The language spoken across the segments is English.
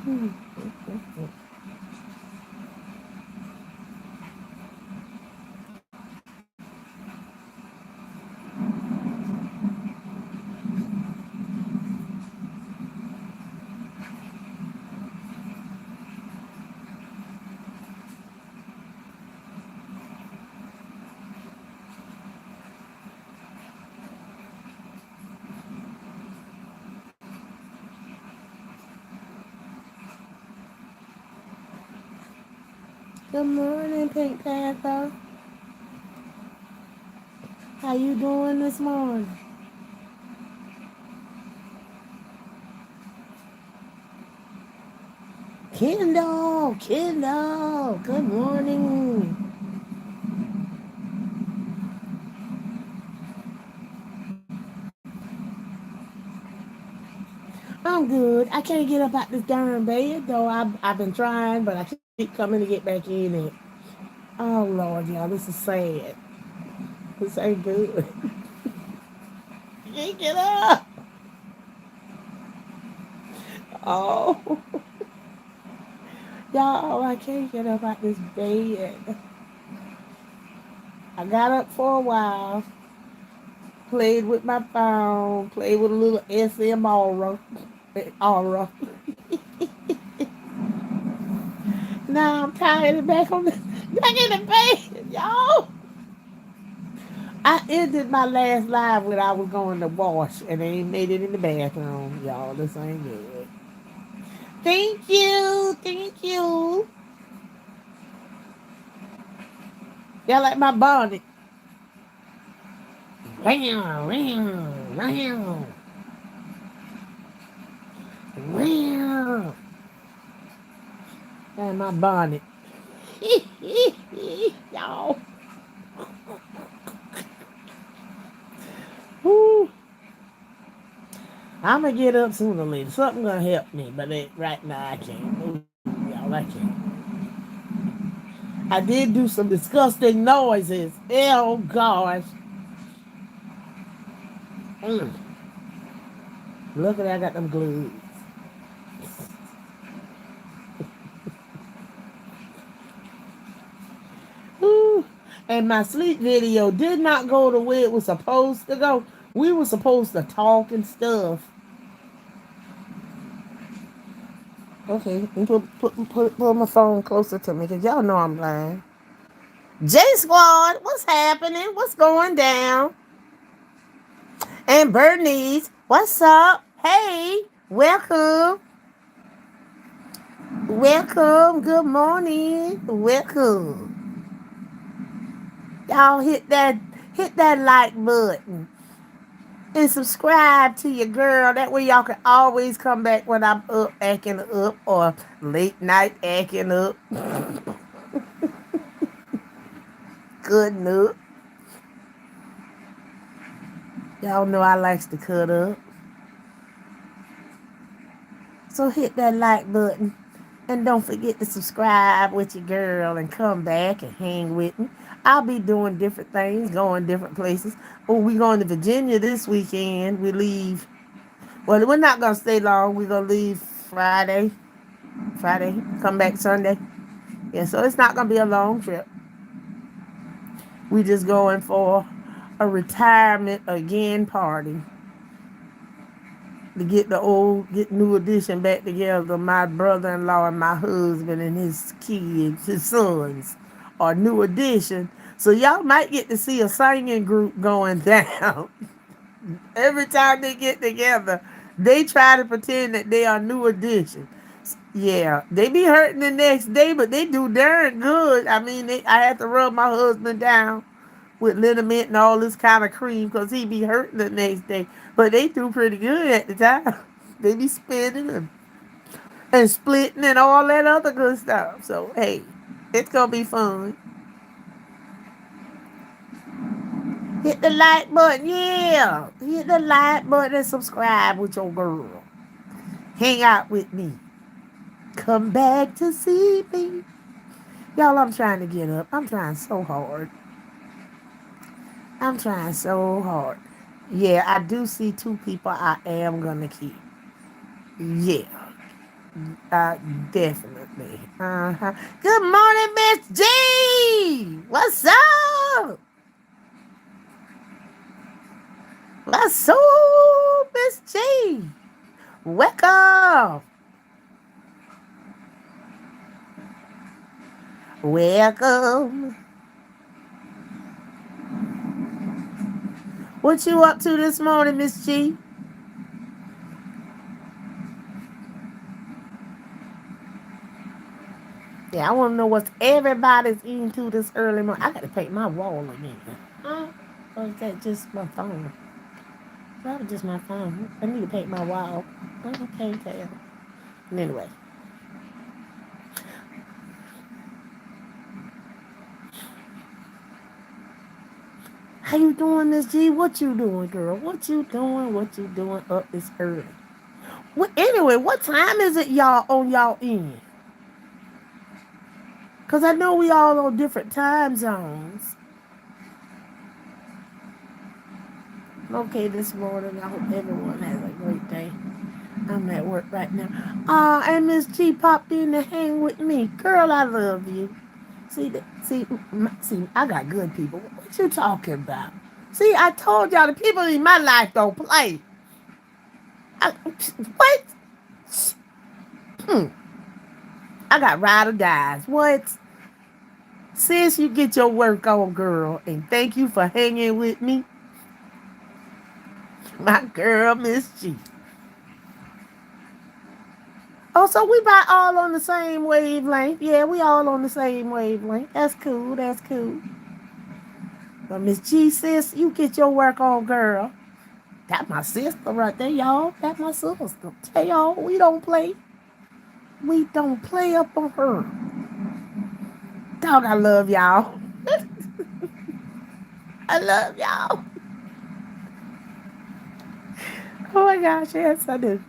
Good morning, Pink Panther. How you doing this morning? Kendall, good morning. I'm good. I can't get up out this darn bed, though. I've been trying, but I keep coming to get back in it. Oh, Lord, y'all, this is sad. This ain't good. I can't get up. Oh, y'all, I can't get up out this bed. I got up for a while, played with my phone, played with a little SM aura. Now I'm tired and back in the bed, y'all. I ended my last live when I was going to wash and they ain't made it in the bathroom, y'all. This ain't good. Thank you. Y'all like my bonnet? Wow, wow, wow, wow. And my bonnet, y'all. Woo. I'm gonna get up sooner or later. Something gonna help me, but right now I can't. Ooh, y'all, I can't. I did do some disgusting noises. Oh gosh. Mm. Look at that, I got them glues. Ooh. And my sleep video did not go the way it was supposed to go. We were supposed to talk and stuff. Okay, put my phone closer to me because y'all know I'm blind. J Squad, what's happening? What's going down? And Bernice, what's up? Hey, welcome. Welcome. Good morning. Welcome. Y'all hit that like button and subscribe to your girl. That way y'all can always come back when I'm up acting up or late night acting up. Good enough. Y'all know I likes to cut up. So hit that like button. And don't forget to subscribe with your girl and come back and hang with me. I'll be doing different things, going different places. Oh, we going to Virginia this weekend. We leave. Well, we're not going to stay long. We're going to leave Friday, come back Sunday. Yeah, so it's not going to be a long trip. We just going for a retirement again party to get New Edition back together. My brother-in-law and my husband and his kids, his sons, are New Edition. So y'all might get to see a singing group going down. Every time they get together, they try to pretend that they are New Edition. Yeah, they be hurting the next day, but they do darn good. I mean, I had to rub my husband down with liniment and all this kind of cream because he be hurting the next day. But they do pretty good at the time. They be spinning and splitting and all that other good stuff. So, hey, it's going to be fun. Hit the like button, yeah. Hit the like button and subscribe with your girl. Hang out with me. Come back to see me. Y'all, I'm trying to get up. I'm trying so hard. I'm trying so hard. Yeah, I do see two people I am going to keep. Yeah. Uh, definitely. Uh-huh. Good morning, Miss G. What's up? What's up, Miss G? Welcome. Welcome. What you up to this morning, Miss G? Yeah, I want to know what everybody's into this early morning. I got to paint my wall again. Huh? Or is that just my phone? Probably just my phone. I need to paint my wall. Okay, tell. Anyway, how you doing, Miss G? What you doing, girl? What you doing? What you doing up this early? Anyway, what time is it, y'all, on y'all end? Because I know we all on different time zones. Okay, this morning, I hope everyone has a great day. I'm at work right now. And Miss G popped in to hang with me. Girl, I love you. See, I got good people. What you talking about? See, I told y'all the people in my life don't play. What? Hmm. I got ride or dies. What? Sis, you get your work on, girl. And thank you for hanging with me. My girl, Miss G. Oh, so we about all on the same wavelength. Yeah, we all on the same wavelength. That's cool. That's cool. But Miss G, sis, you get your work on, girl. That's my sister right there, y'all. That's my sister. Tell y'all, we don't play. We don't play up on her. Dog, I love y'all. I love y'all. Oh my gosh, yes, I do.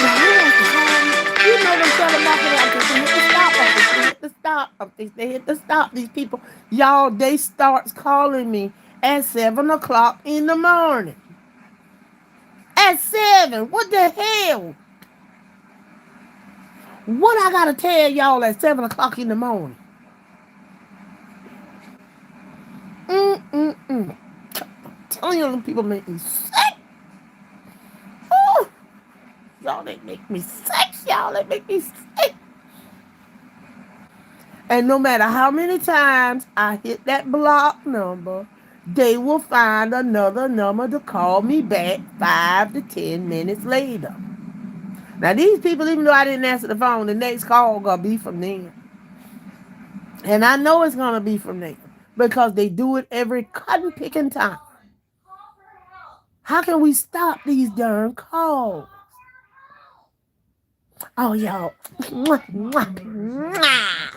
Now, who wants to call me? You know them telemarketers out there. They hit the stop. They hit the stop. They hit the stop. These people, y'all, they starts calling me at 7 o'clock in the morning. At 7. What the hell? What I gotta tell y'all at 7 o'clock in the morning? I'm telling you, them people make me sick. Oh, y'all, they make me sick. Y'all, they make me sick. And no matter how many times I hit that block number, they will find another number to call me back 5 to 10 minutes later. Now, these people, even though I didn't answer the phone, the next call gonna be from them. And I know it's gonna be from them because they do it every cotton picking time. How can we stop these darn calls? Oh, y'all. Mwah, mwah, mwah.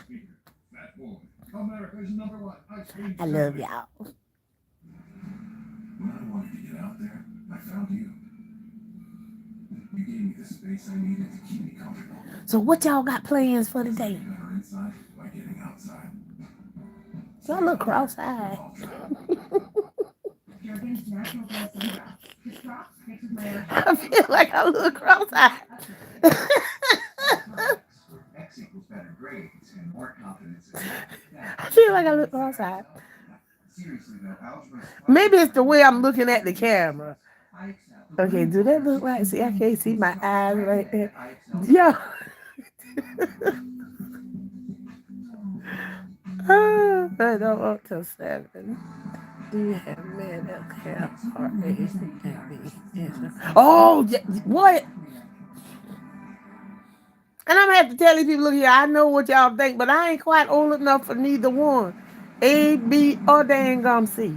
I love y'all. When I wanted to get out there, I found you. You gave me the space I needed to keep me comfortable. So what y'all got plans for today? Y'all look cross-eyed. I feel like I look cross-eyed. I feel like I look cross-eyed. Maybe it's the way I'm looking at the camera. Okay, do that look right? See, I can't see my eyes right there. Yeah. I don't want till 7. Do you have men care or Oh, what? And I'm gonna have to tell these people, look here, I know what y'all think, but I ain't quite old enough for neither one. A, B, or dang gum C.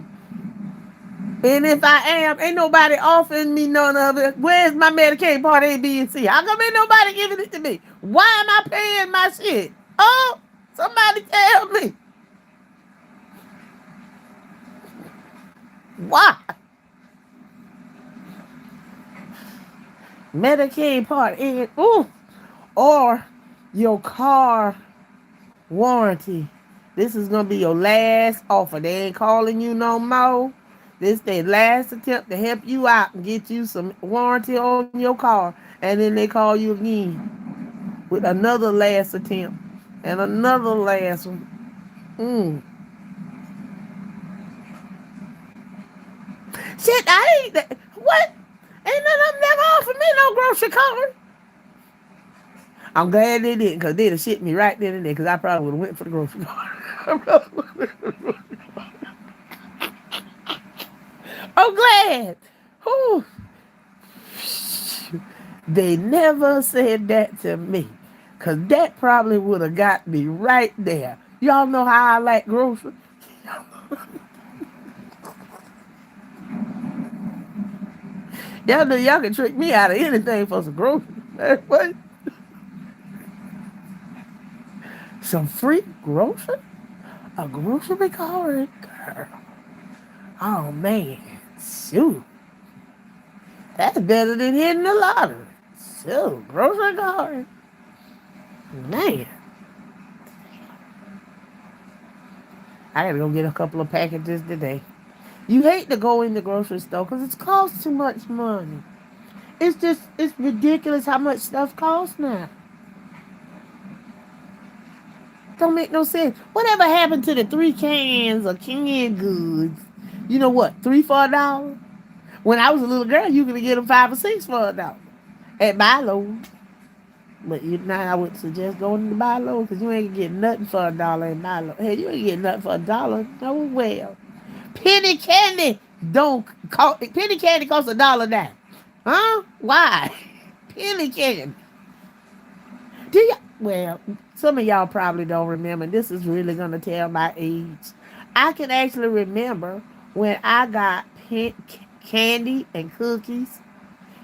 And if I am, ain't nobody offering me none of it. Where's my Medicaid Part A, B, and C? How come ain't nobody giving it to me? Why am I paying my shit? Oh, somebody tell me. Why? Medicaid Part A, ooh, or your car warranty. This is gonna be your last offer. They ain't calling you no more. This their last attempt to help you out and get you some warranty on your car, and then they call you again with another last attempt and another last one. Mm. Shit, I ain't that. What? Ain't none of them never offered me no grocery card. I'm glad they didn't, because they'd have shit me right then and there, because I probably would have went for the grocery card. I'm glad. Whew. They never said that to me, because that probably would have got me right there. Y'all know how I like groceries. Y'all know y'all can trick me out of anything for some groceries. What? Some free grocery? A grocery card? Girl. Oh, man. Shoot. That's better than hitting the lottery. Shoot. Grocery card. Man. I gotta go get a couple of packages today. You hate to go in the grocery store because it costs too much money. It's ridiculous how much stuff costs now. Don't make no sense. Whatever happened to the 3 cans of canned goods? You know what? 3 for $1. When I was a little girl, you could get them 5 or 6 for $1 at Milo. But now I would suggest going to Milo because you ain't getting nothing for $1 at Milo. Hey, you ain't getting nothing for $1. No well. Penny candy don't cost. Penny candy costs $1 now. Huh? Why? Penny candy. Do you? Well, some of y'all probably don't remember. This is really gonna tell my age. I can actually remember when I got candy and cookies.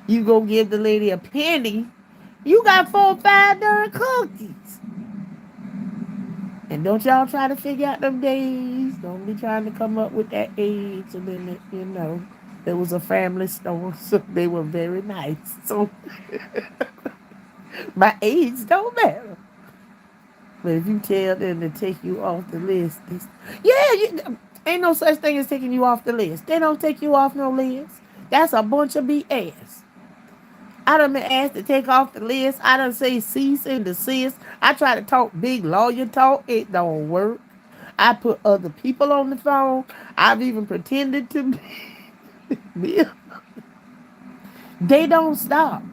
You go give the lady a penny, you got 4 or 5 darn cookies. And don't y'all try to figure out them days. Don't be trying to come up with that age. And then, there was a family store, so they were very nice. So my age don't matter. But if you tell them to take you off the list, ain't no such thing as taking you off the list. They don't take you off no list. That's a bunch of BS. I done been asked to take off the list. I done say cease and desist. I try to talk big lawyer talk. It don't work. I put other people on the phone. I've even pretended to be. They don't stop.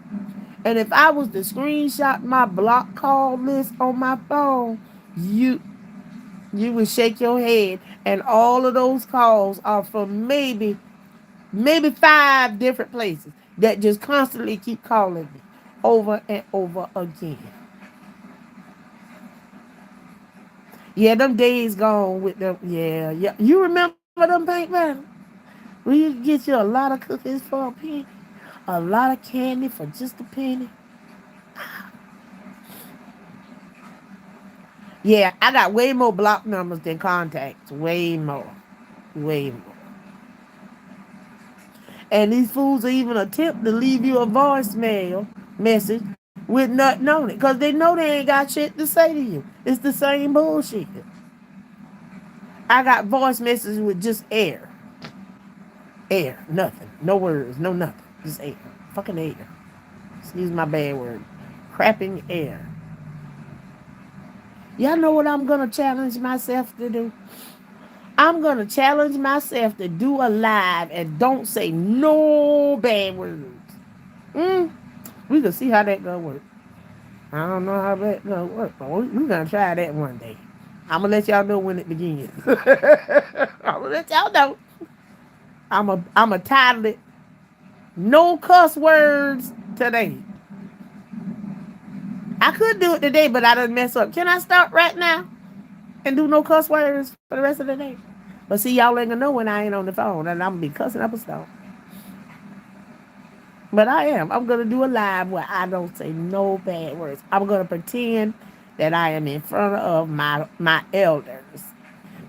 And if I was to screenshot my block call list on my phone, you would shake your head. And all of those calls are from maybe 5 different places that just constantly keep calling me over and over again. Yeah, them days gone with them. Yeah, yeah. You remember them paint battles? We used to get you a lot of cookies for a penny, a lot of candy for just a penny. Yeah, I got way more block numbers than contacts. Way more. Way more. And these fools will even attempt to leave you a voicemail message with nothing on it. Because they know they ain't got shit to say to you. It's the same bullshit. I got voice messages with just air. Air. Nothing. No words. No nothing. Just air. Fucking air. Excuse my bad word. Crapping air. Y'all know what I'm going to challenge myself to do? I'm going to challenge myself to do a live and don't say no bad words. We can see how that gonna work. I don't know how that gonna work, but we're gonna try that one day. I'm gonna let y'all know when it begins. I'm gonna let y'all know. I'm a title it "No Cuss Words Today." I could do it today, but I done mess up. Can I start right now and do no cuss words for the rest of the day? But see, y'all ain't gonna know when I ain't on the phone, and I'm gonna be cussing up a storm. But I am. I'm going to do a live where I don't say no bad words. I'm going to pretend that I am in front of my elders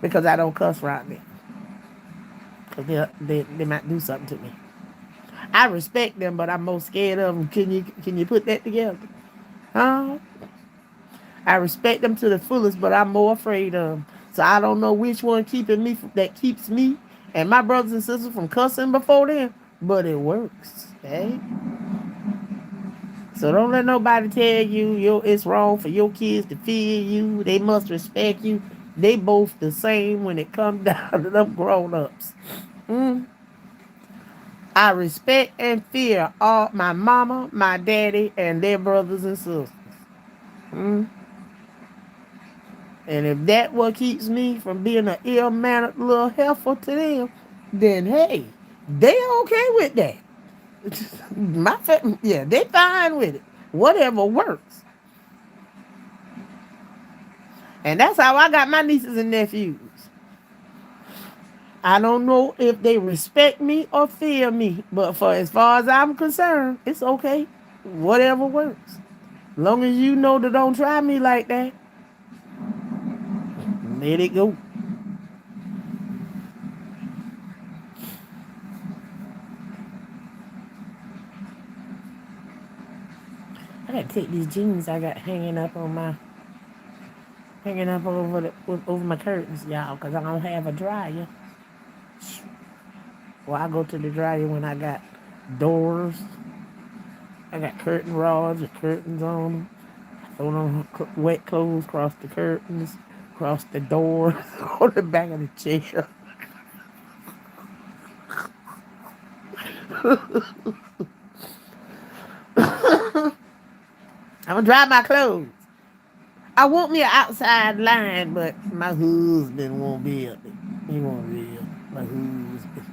because I don't cuss around them. Because they might do something to me. I respect them, but I'm most scared of them. Can you put that together? Huh? I respect them to the fullest, but I'm more afraid of them. So I don't know which one that keeps me And my brothers and sisters from cussing before then, but it works. Hey, so don't let nobody tell you it's wrong for your kids to fear you. They must respect you. They both the same when it comes down to them grown ups. Mm. I respect and fear all my mama, my daddy, and their brothers and sisters. Mm. And if that what keeps me from being an ill-mannered little heifer to them, then hey, they okay with that. Yeah, they fine with it. Whatever works. And that's how I got my nieces and nephews. I don't know if they respect me or fear me, but for as far as I'm concerned, it's okay. Whatever works. Long as you know that don't try me like that, let it go. I gotta take these jeans I got hanging up over my curtains, y'all, cause I don't have a dryer. Well, I go to the dryer when I got doors. I got curtain rods with curtains on them. Throw them wet clothes across the curtains, across the doors, on the back of the chair. I'm gonna dry my clothes. I want me an outside line, but my husband won't build it. He won't build my husband.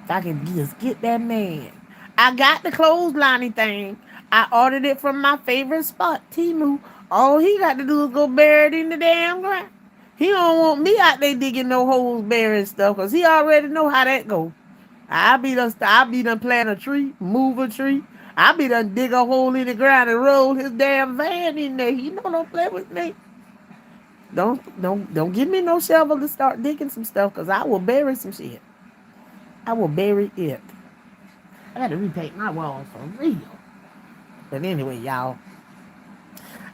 If I can just get that man. I got the clotheslining thing. I ordered it from my favorite spot, Timu. All he got to do is go bury it in the damn ground. He don't want me out there digging no holes, burying stuff, cause he already know how that go. I be done plant a tree, move a tree. I be done dig a hole in the ground and roll his damn van in there. You know, don't play with me. Don't give me no shovel to start digging some stuff, cause I will bury some shit. I will bury it. I got to repaint my walls for real. But anyway, y'all,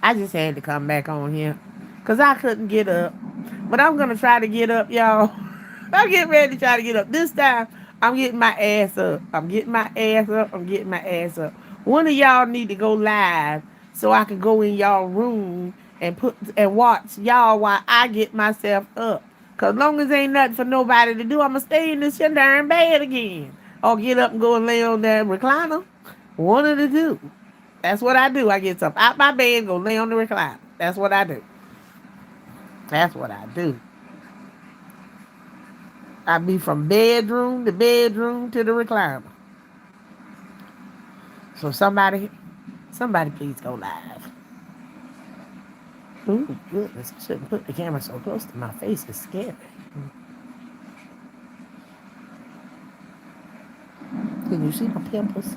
I just had to come back on here because I couldn't get up. But I'm going to try to get up, y'all. I'm getting ready to try to get up. This time, I'm getting my ass up. I'm getting my ass up. I'm getting my ass up. One of y'all need to go live so I can go in y'all room and watch y'all while I get myself up. Cause long as ain't nothing for nobody to do, I'ma stay in this shit darn bed again. Or get up and go and lay on that recliner. One of the two. That's what I do. I get up out my bed and go lay on the recliner. That's what I do. That's what I do. I be from bedroom to bedroom to the recliner. So somebody please go live. Ooh, goodness. I shouldn't put the camera so close to my face. It's scary. Can you see my pimples?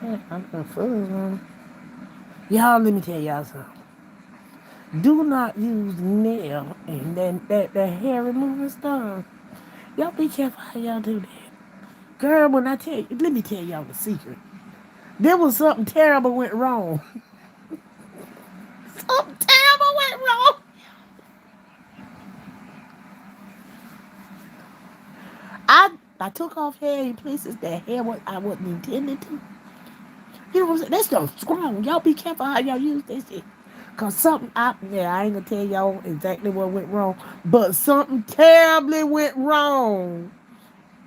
Yeah, I'm gonna fuzz on. Y'all, let me tell y'all something. Do not use nail and that hair removal stuff. Y'all be careful how y'all do that. Girl, when I tell you, let me tell y'all the secret. There was something terrible went wrong. Something terrible went wrong. I took off hair in places that I wasn't intended to. You know what I'm saying? That's stuff's strong. Y'all be careful how y'all use that shit. Cause I ain't gonna tell y'all exactly what went wrong, but something terribly went wrong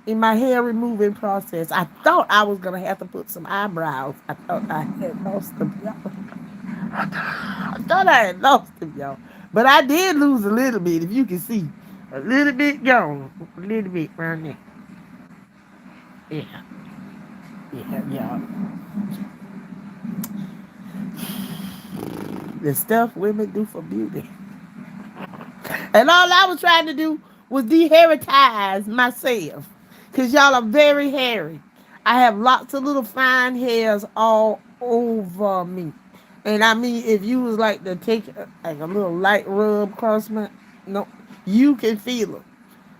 in my hair removing process. I thought I was gonna have to put some eyebrows. I thought I had lost them, y'all. I thought I had lost them, y'all. But I did lose a little bit, if you can see. A little bit gone. A little bit around there. Yeah. Yeah, y'all. The stuff women do for beauty. And all I was trying to do was deheritize myself. Because y'all are very hairy. I have lots of little fine hairs all over me. And I mean, if you was like to take like a little light rub across my, no, you can feel them.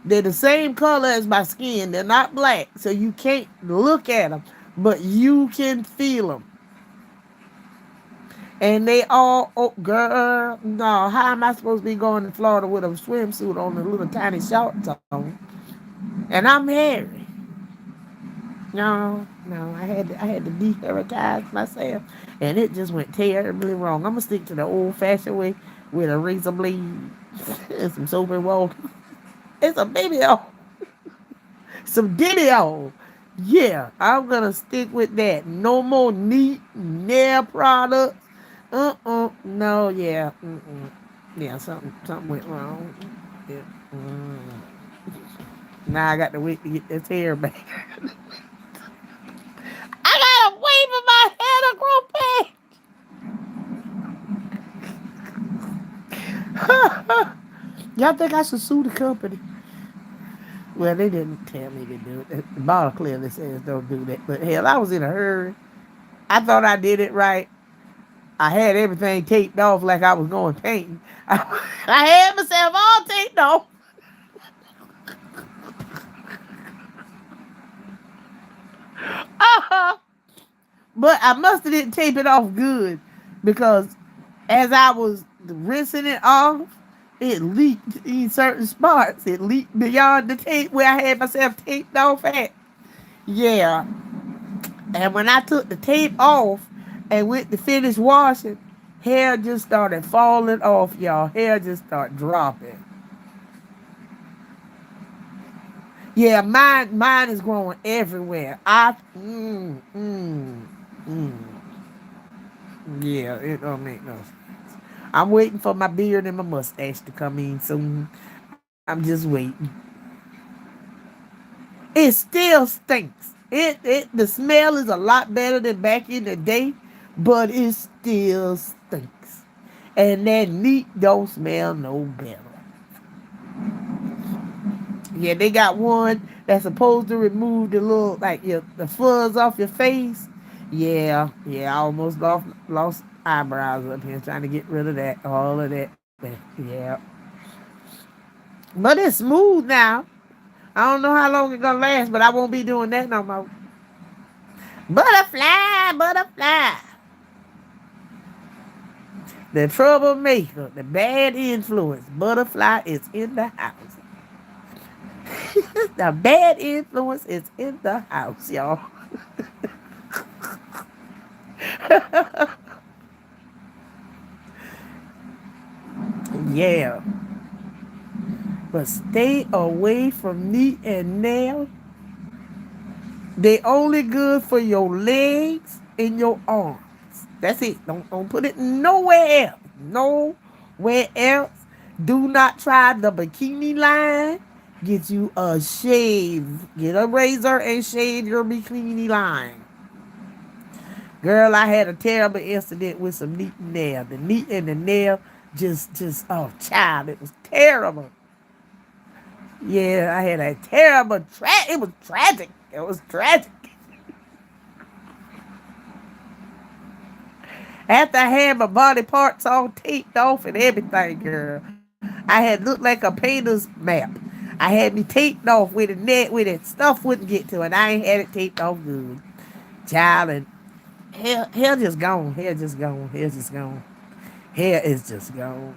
They're the same color as my skin. They're not black, so you can't look at them. but you can feel them. And they all, oh, girl, no, how am I supposed to be going to Florida with a swimsuit on and little tiny shorts on? And I'm hairy. No, no, I had to de-heretize myself, and it just went terribly wrong. I'm gonna stick to the old-fashioned way with a razor blade and some soap and water. It's a baby oil, some diddy oil. Yeah, I'm gonna stick with that. No more neat nail products. No, yeah, yeah. Something went wrong. Yeah. Now I got to wait to get this hair back. I gotta wait for my hair to grow back. Y'all think I should sue the company? Well, they didn't tell me to do it. The bottle clearly says don't do that. But hell, I was in a hurry. I thought I did it right. I had everything taped off like I was going painting. I had myself all taped off. Uh-huh. But I must have didn't tape it off good because as I was rinsing it off, it leaked in certain spots. It leaked beyond the tape where I had myself taped off at. Yeah. And when I took the tape off and went to finish washing, hair just started falling off, y'all. Hair just started dropping. Yeah, mine is growing everywhere. Yeah, it don't make no sense. I'm waiting for my beard and my mustache to come in soon. I'm just waiting. It still stinks. The smell is a lot better than back in the day, but it still stinks. And that meat don't smell no better. Yeah, they got one that's supposed to remove the little the fuzz off your face. Yeah, I almost lost eyebrows up here trying to get rid of that, all of that. Yeah, but it's smooth now. I don't know how long it's gonna last, but I won't be doing that no more. Butterfly, butterfly. The troublemaker, the bad influence. Butterfly is in the house. The bad influence is in the house, y'all. Yeah. But stay away from meat and nail. They only good for your legs and your arms. That's it. Don't put it nowhere else. Nowhere else. Do not try the bikini line. Get you a shave. Get a razor and shave your bikini line. Girl, I had a terrible incident with some neat nail. The neat and the nail oh, child, it was terrible. Yeah, I had a terrible, it was tragic. It was tragic. After I had my body parts all taped off and everything, girl, I had looked like a painter's map. I had me taped off with a net with it. Stuff wouldn't get to it. I ain't had it taped off good. Child, and hair just gone. Hair just gone. Hair just gone. Hair is just gone.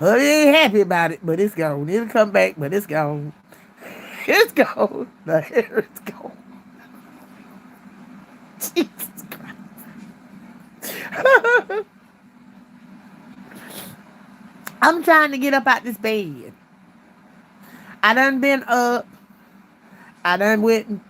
Well, I ain't happy about it, but it's gone. It'll come back, but it's gone. It's gone. The hair is gone. Jesus Christ. I'm trying to get up out this bed. I done been up. I done went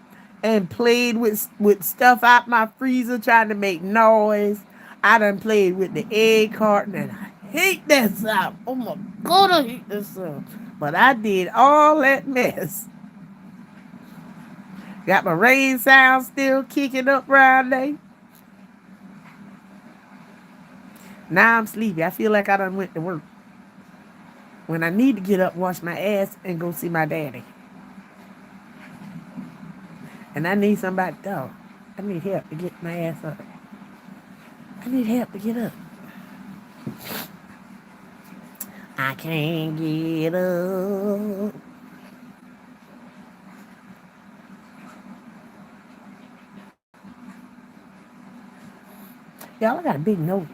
and played with stuff out my freezer trying to make noise. I done played with the egg carton and I hate that sound. Oh my God, I hate that sound. But I did all that mess. Got my rain sound still kicking up around there. Now I'm sleepy. I feel like I done went to work. When I need to get up, wash my ass, and go see my daddy. And I need somebody to talk. I need help to get my ass up. I need help to get up. I can't get up. Y'all, I got a big nose.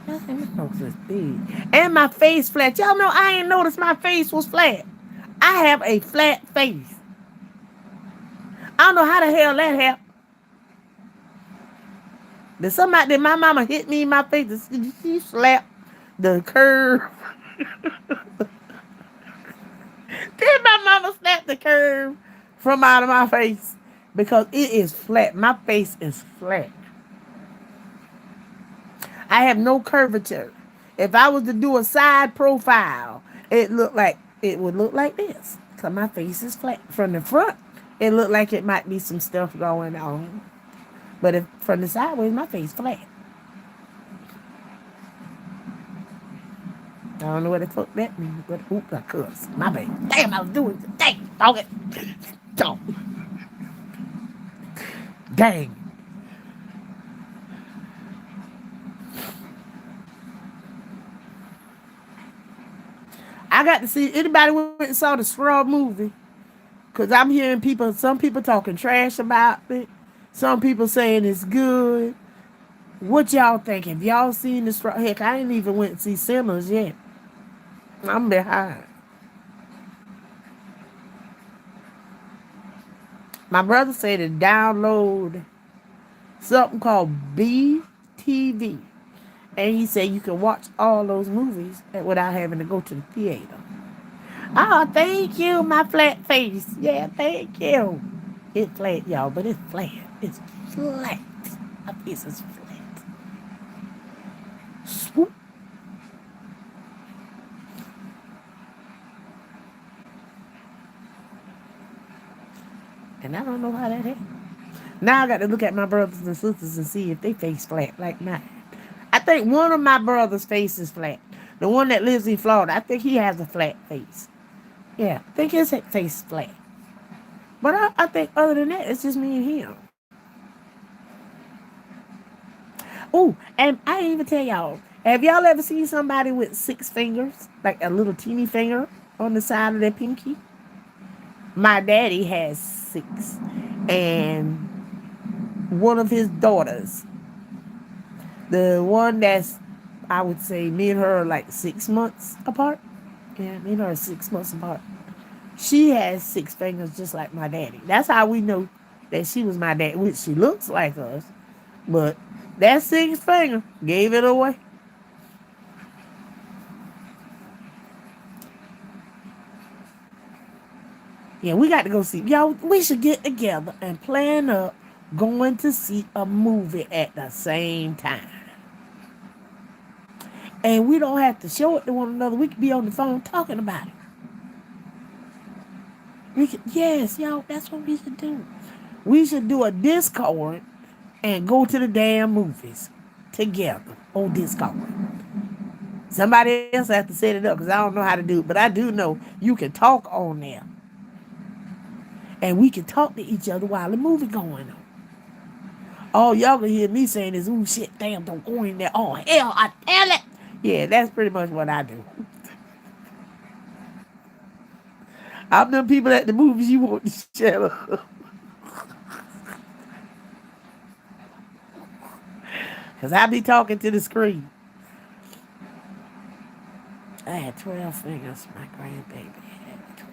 Y'all say my nose is big. And my face flat. Y'all know I ain't noticed my face was flat. I have a flat face. I don't know how the hell that happened. Did my mama hit me in my face? She slapped the curve. Did my mama slap the curve from out of my face? Because it is flat. My face is flat. I have no curvature. If I was to do a side profile, it would look like this. Cause my face is flat. From the front, it looked like it might be some stuff going on. But if from the sideways, my face flat. I don't know what the fuck that means, but oops, I cussed. My bad. Damn, I was doing it. Dang, dog it. Dog. Dang. I got to see anybody went and saw the Straw movie. Cause I'm hearing some people talking trash about it. Some people saying it's good. What y'all think? Have y'all seen the Straw? Heck, I ain't even went to see SINA'S yet. I'm behind. My brother said to download something called BTV. And he said you can watch all those movies without having to go to the theater. Oh, thank you, my flat face. Yeah, thank you. It's flat, y'all, but it's flat. It's flat. My face is flat. Swoop. And I don't know how that happened. Now I got to look at my brothers and sisters and see if they face flat like mine. I think one of my brothers' face is flat. The one that lives in Florida, I think he has a flat face. Yeah, I think his face is flat. But I think other than that, it's just me and him. Oh, and I didn't even tell y'all. Have y'all ever seen somebody with 6 fingers? Like a little teeny finger on the side of their pinky? My daddy has 6. And one of his daughters, the one that's, I would say, me and her are like 6 months apart. Yeah, me and her are 6 months apart. She has 6 fingers just like my daddy. That's how we know that she was my dad, which she looks like us. But that 6 finger gave it away. Yeah, we got to go see. Y'all, we should get together and plan up going to see a movie at the same time. And we don't have to show it to one another. We could be on the phone talking about it. Yes, y'all, that's what we should do. We should do a Discord and go to the damn movies together on Discord. Somebody else has to set it up because I don't know how to do it. But I do know you can talk on there. And we can talk to each other while the movie going on. All y'all can hear me saying is, ooh, shit, damn, don't go in there. Oh, hell, I tell it. Yeah, that's pretty much what I do. I'm them people at the movies you want to shut up. Because I be talking to the screen. I had 12 fingers, my grandbaby had 12.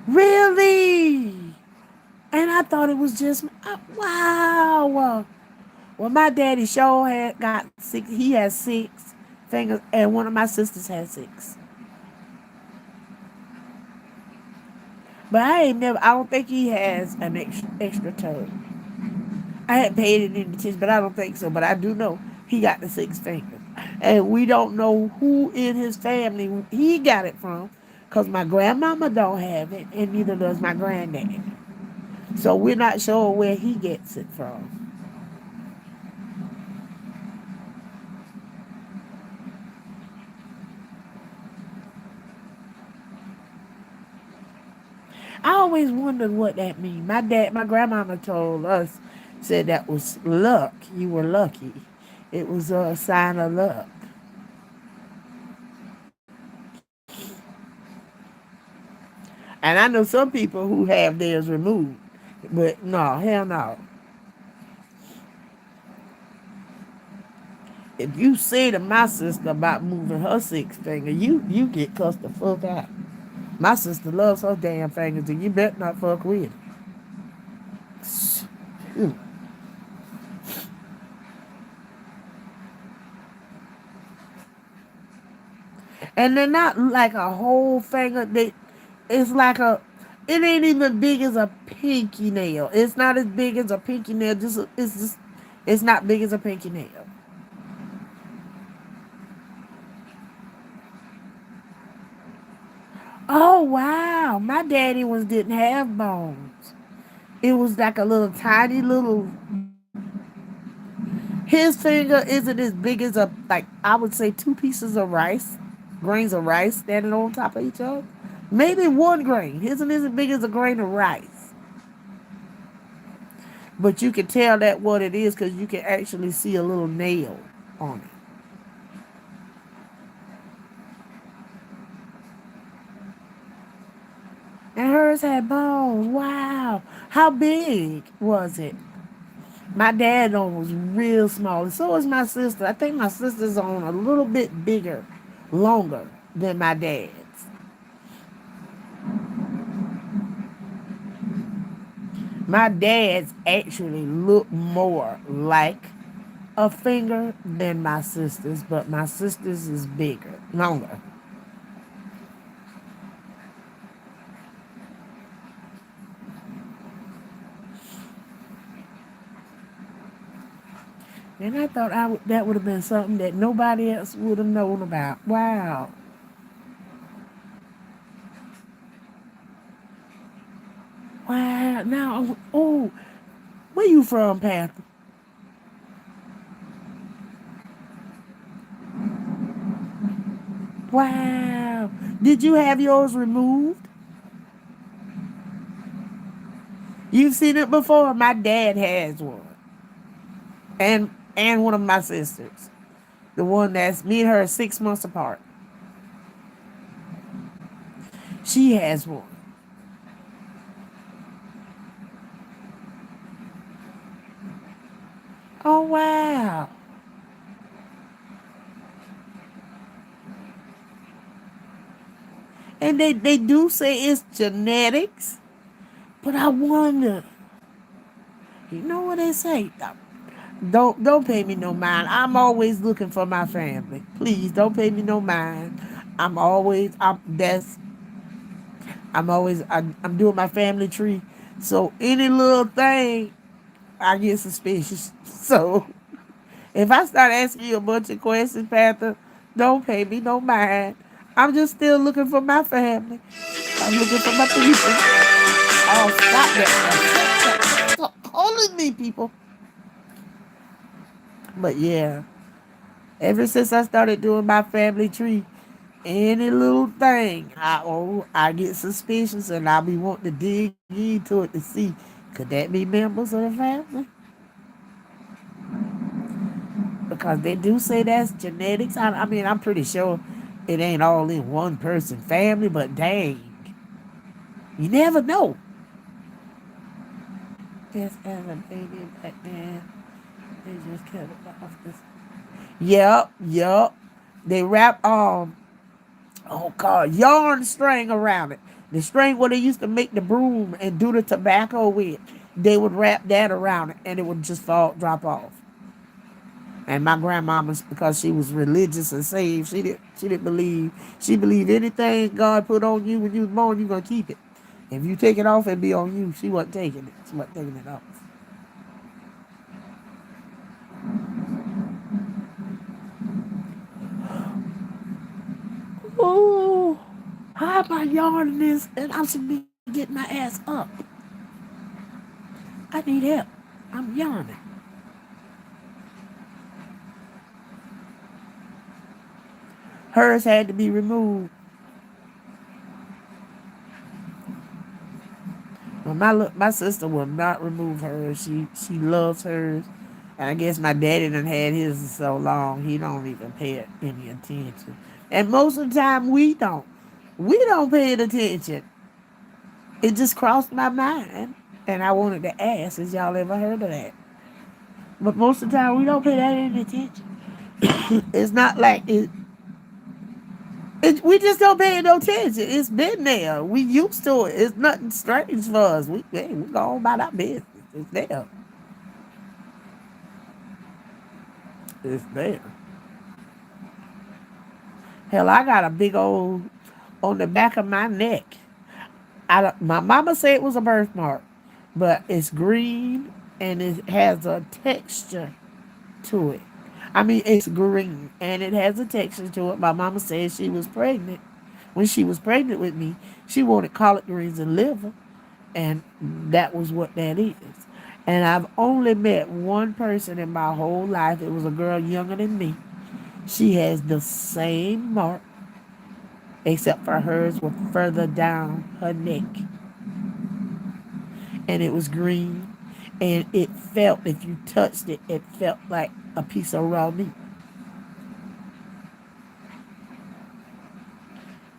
Really? And I thought it was just, wow. Well, my daddy sure had got 6, he has 6 fingers, and one of my sisters has 6. But I don't think he has an extra toe. I hadn't paid it any attention, but I don't think so. But I do know he got the 6 fingers. And we don't know who in his family he got it from, because my grandmama don't have it, and neither does my granddad. So we're not sure where he gets it from. I always wondered what that means. My grandmama told us, said that was luck. You were lucky. It was a sign of luck. And I know some people who have theirs removed. But no, hell no. If you say to my sister about moving her six finger, you get cussed the fuck out. My sister loves her damn fingers, and you better not fuck with it. And they're not like a whole finger. It's like it ain't even big as a pinky nail. It's not as big as a pinky nail. It's not big as a pinky nail. Oh wow, my daddy was didn't have bones. It was like a little tiny little. His finger isn't as big as a like I would say two pieces of rice, grains of rice standing on top of each other. Maybe one grain. His isn't as big as a grain of rice. But you can tell that what it is because you can actually see a little nail on it. And hers had bones. Wow. How big was it? My dad's on was real small. And so was my sister. I think my sister's on a little bit bigger, longer than my dad's. My dad's actually look more like a finger than my sister's, but my sister's is bigger, longer. And I thought that would have been something that nobody else would have known about. Wow. Wow. Now, oh, where you from, Panther? Wow. Did you have yours removed? You've seen it before. My dad has one. And one of my sisters. The one that's me and her are 6 months apart. She has one. Oh wow. And they do say it's genetics, but I wonder, you know what they say? Don't pay me no mind. I'm always looking for my family. Please don't pay me no mind. I'm doing my family tree. So any little thing I get suspicious. So if I start asking you a bunch of questions, Panther, don't pay me no mind. I'm just still looking for my family. I'm looking for my people. Oh, stop that. Stop calling me, people. But yeah, ever since I started doing my family tree, any little thing, I get suspicious and I'll be wanting to dig into it to see could that be members of the family? Because they do say that's genetics. I mean, I'm pretty sure it ain't all in one person family, but dang, you never know. Yes, as a baby back then, they just cut it off this. Yep. They wrap oh god, yarn string around it. The string where they used to make the broom and do the tobacco with. They would wrap that around it and it would just drop off. And my grandmama, because she was religious and saved, she didn't believe she believed anything God put on you when you was born, you gonna keep it. If you take it off, it'd be on you. She wasn't taking it. She wasn't taking it off. Oh, how am I yarning this? And I should be getting my ass up. I need help. I'm yarning. Hers had to be removed. Well, my sister will not remove hers. She loves hers. And I guess my daddy done had his so long he don't even pay it any attention. And most of the time we don't. We don't pay it attention. It just crossed my mind. And I wanted to ask, has y'all ever heard of that? But most of the time we don't pay that any attention. It's not like we just don't pay no attention. It's been there. We used to it. It's nothing strange for us. We go on about our business. It's there. It's there. Hell, I got a big old on the back of my neck. My mama said it was a birthmark, but it's green and it has a texture to it. I mean, it's green and it has a texture to it. My mama said she was pregnant. When she was pregnant with me, she wanted collard greens and liver, and that was what that is. And I've only met one person in my whole life. It was a girl younger than me. She has the same mark, except for hers was further down her neck, and it was green, and it felt, if you touched it, it felt like a piece of raw meat.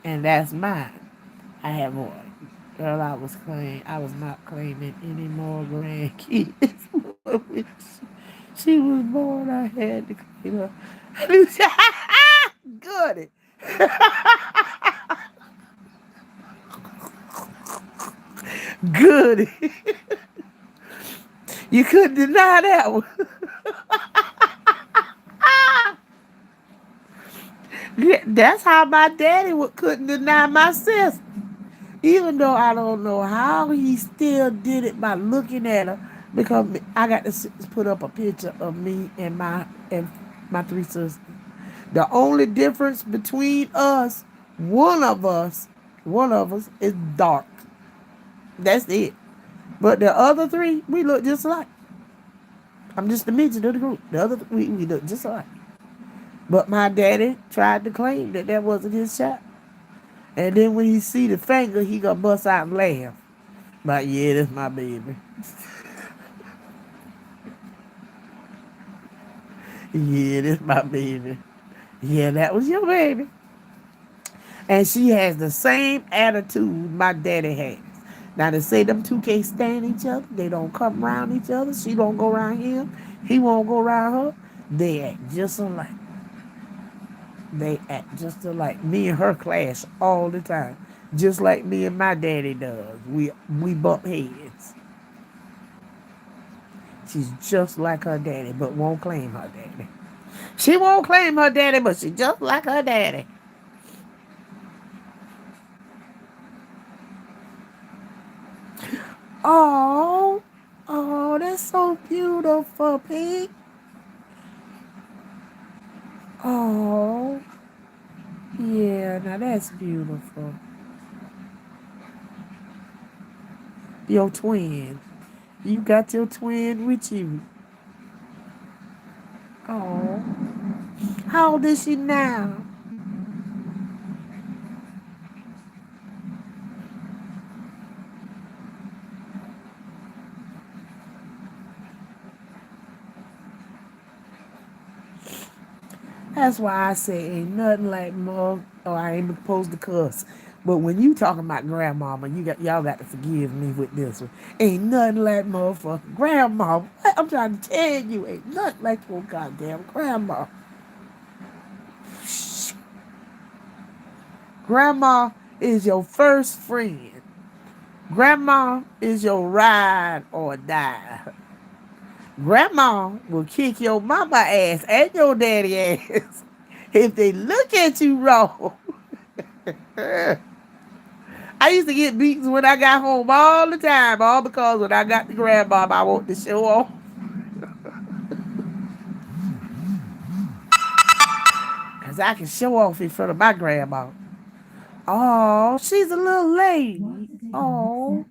And that's mine. I have one. Girl, I was not claiming any more grandkids. She was born, I had to claim her. Good. Good. You couldn't deny that one. Yeah, that's how my daddy couldn't deny my sister. Even though I don't know how he still did it by looking at her, because I got to put up a picture of me and my three sisters. The only difference between us, one of us, one of us is dark. That's it. But the other three, we look just alike. I'm just the midget of the group. The other we look just alike. But my daddy tried to claim that that wasn't his child. And then when he see the finger, he gonna bust out and laugh. Like, yeah, that's my baby. Yeah, that's my baby. Yeah, that was your baby. And she has the same attitude my daddy has. Now they say them two can't stand each other. They don't come around each other. She don't go around him. He won't go around her. They act just alike. They act just alike. Me and her clash all the time. Just like me and my daddy does. We bump heads. She's just like her daddy, but won't claim her daddy. She won't claim her daddy, but she just like her daddy. Oh, oh, that's so beautiful, Pete. Oh, yeah, now that's beautiful. Your twin. You got your twin with you. Oh, how old is she now? That's why I say ain't nothing like mom. Oh, I ain't supposed to cuss. But when you talking about grandmama, y'all got to forgive me with this one. Ain't nothing like motherfucking grandma. What? I'm trying to tell you, ain't nothing like your goddamn grandma. Grandma is your first friend. Grandma is your ride or die. Grandma will kick your mama ass and your daddy ass if they look at you wrong. I used to get beatings when I got home all the time, all because when I got the grandma, I want to show off. Because I can show off in front of my grandma. Oh, she's a little lady. Oh,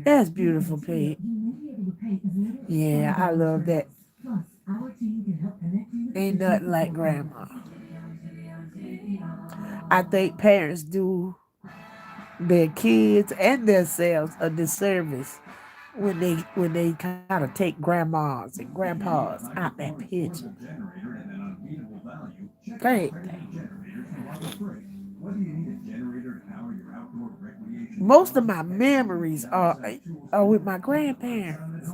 that's beautiful, Pete. Yeah, I love that. Ain't nothing like grandma. I think parents do their kids and themselves a disservice when they kind of take grandmas and grandpas out that picture. Great. Most of my memories are with my grandparents.